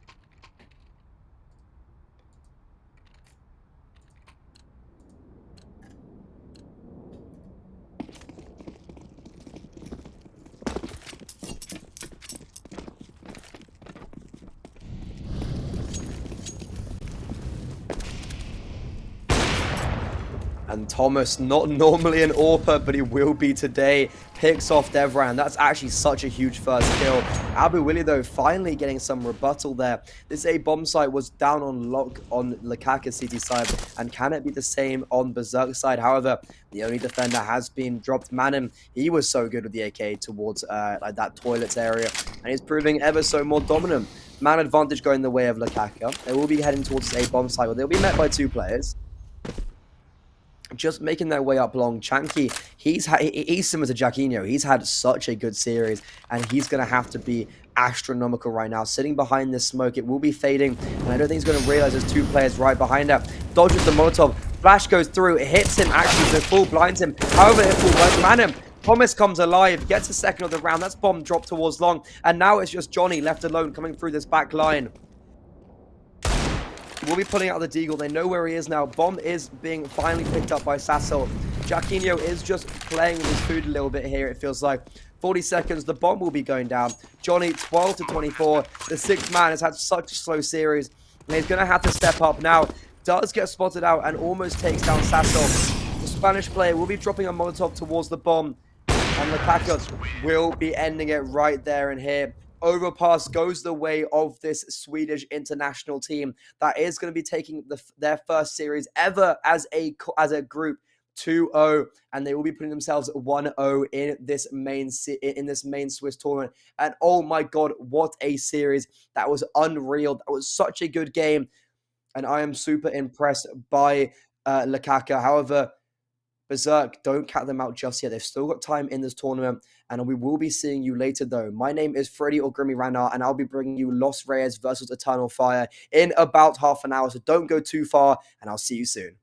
And Thomas, not normally an AWPer, but he will be today, picks off Devran. That's actually such a huge first kill. Abu Willie, though, finally getting some rebuttal there. This A bomb site was down on lock on Lakaka City side, and can it be the same on Berzerk side? However, the only defender has been dropped. Manim, he was so good with the AK towards like that toilets area, and he's proving ever so more dominant. Man advantage going the way of Lakaka. They will be heading towards this A bomb site, but they'll be met by 2 players. Just making their way up long. Chanky, he's similar to Jacquinho. He's had such a good series, and he's going to have to be astronomical right now. Sitting behind this smoke, it will be fading, and I don't think he's going to realize there's 2 players right behind that. Dodges the Molotov. Flash goes through. It hits him, actually, so full blinds him. However, it full won't man him. Thomas comes alive, gets a second of the round. That's bomb dropped towards long, and now it's just Johnny left alone coming through this back line. We'll be pulling out the Deagle. They know where he is now. Bomb is being finally picked up by Sasso. Jacquinho is just playing with his food a little bit here, it feels like. 40 seconds, the bomb will be going down. Johnny, 12-24. The 6th man has had such a slow series, and he's going to have to step up now. Does get spotted out and almost takes down Sasso. The Spanish player will be dropping a Molotov towards the bomb, and Lakaka will be ending it right there and here. Overpass goes the way of this Swedish international team that is going to be taking their first series ever as a group 2-0, and they will be putting themselves 1-0 in this main Swiss tournament. And oh my god, what a series. That was unreal. That was such a good game, and I am super impressed by Lakaka. However, Berzerk, don't count them out just yet. They've still got time in this tournament, and we will be seeing you later, though. My name is Freddy or Grimmy Ranar, and I'll be bringing you Los Reyes versus Eternal Fire in about half an hour, so don't go too far, and I'll see you soon.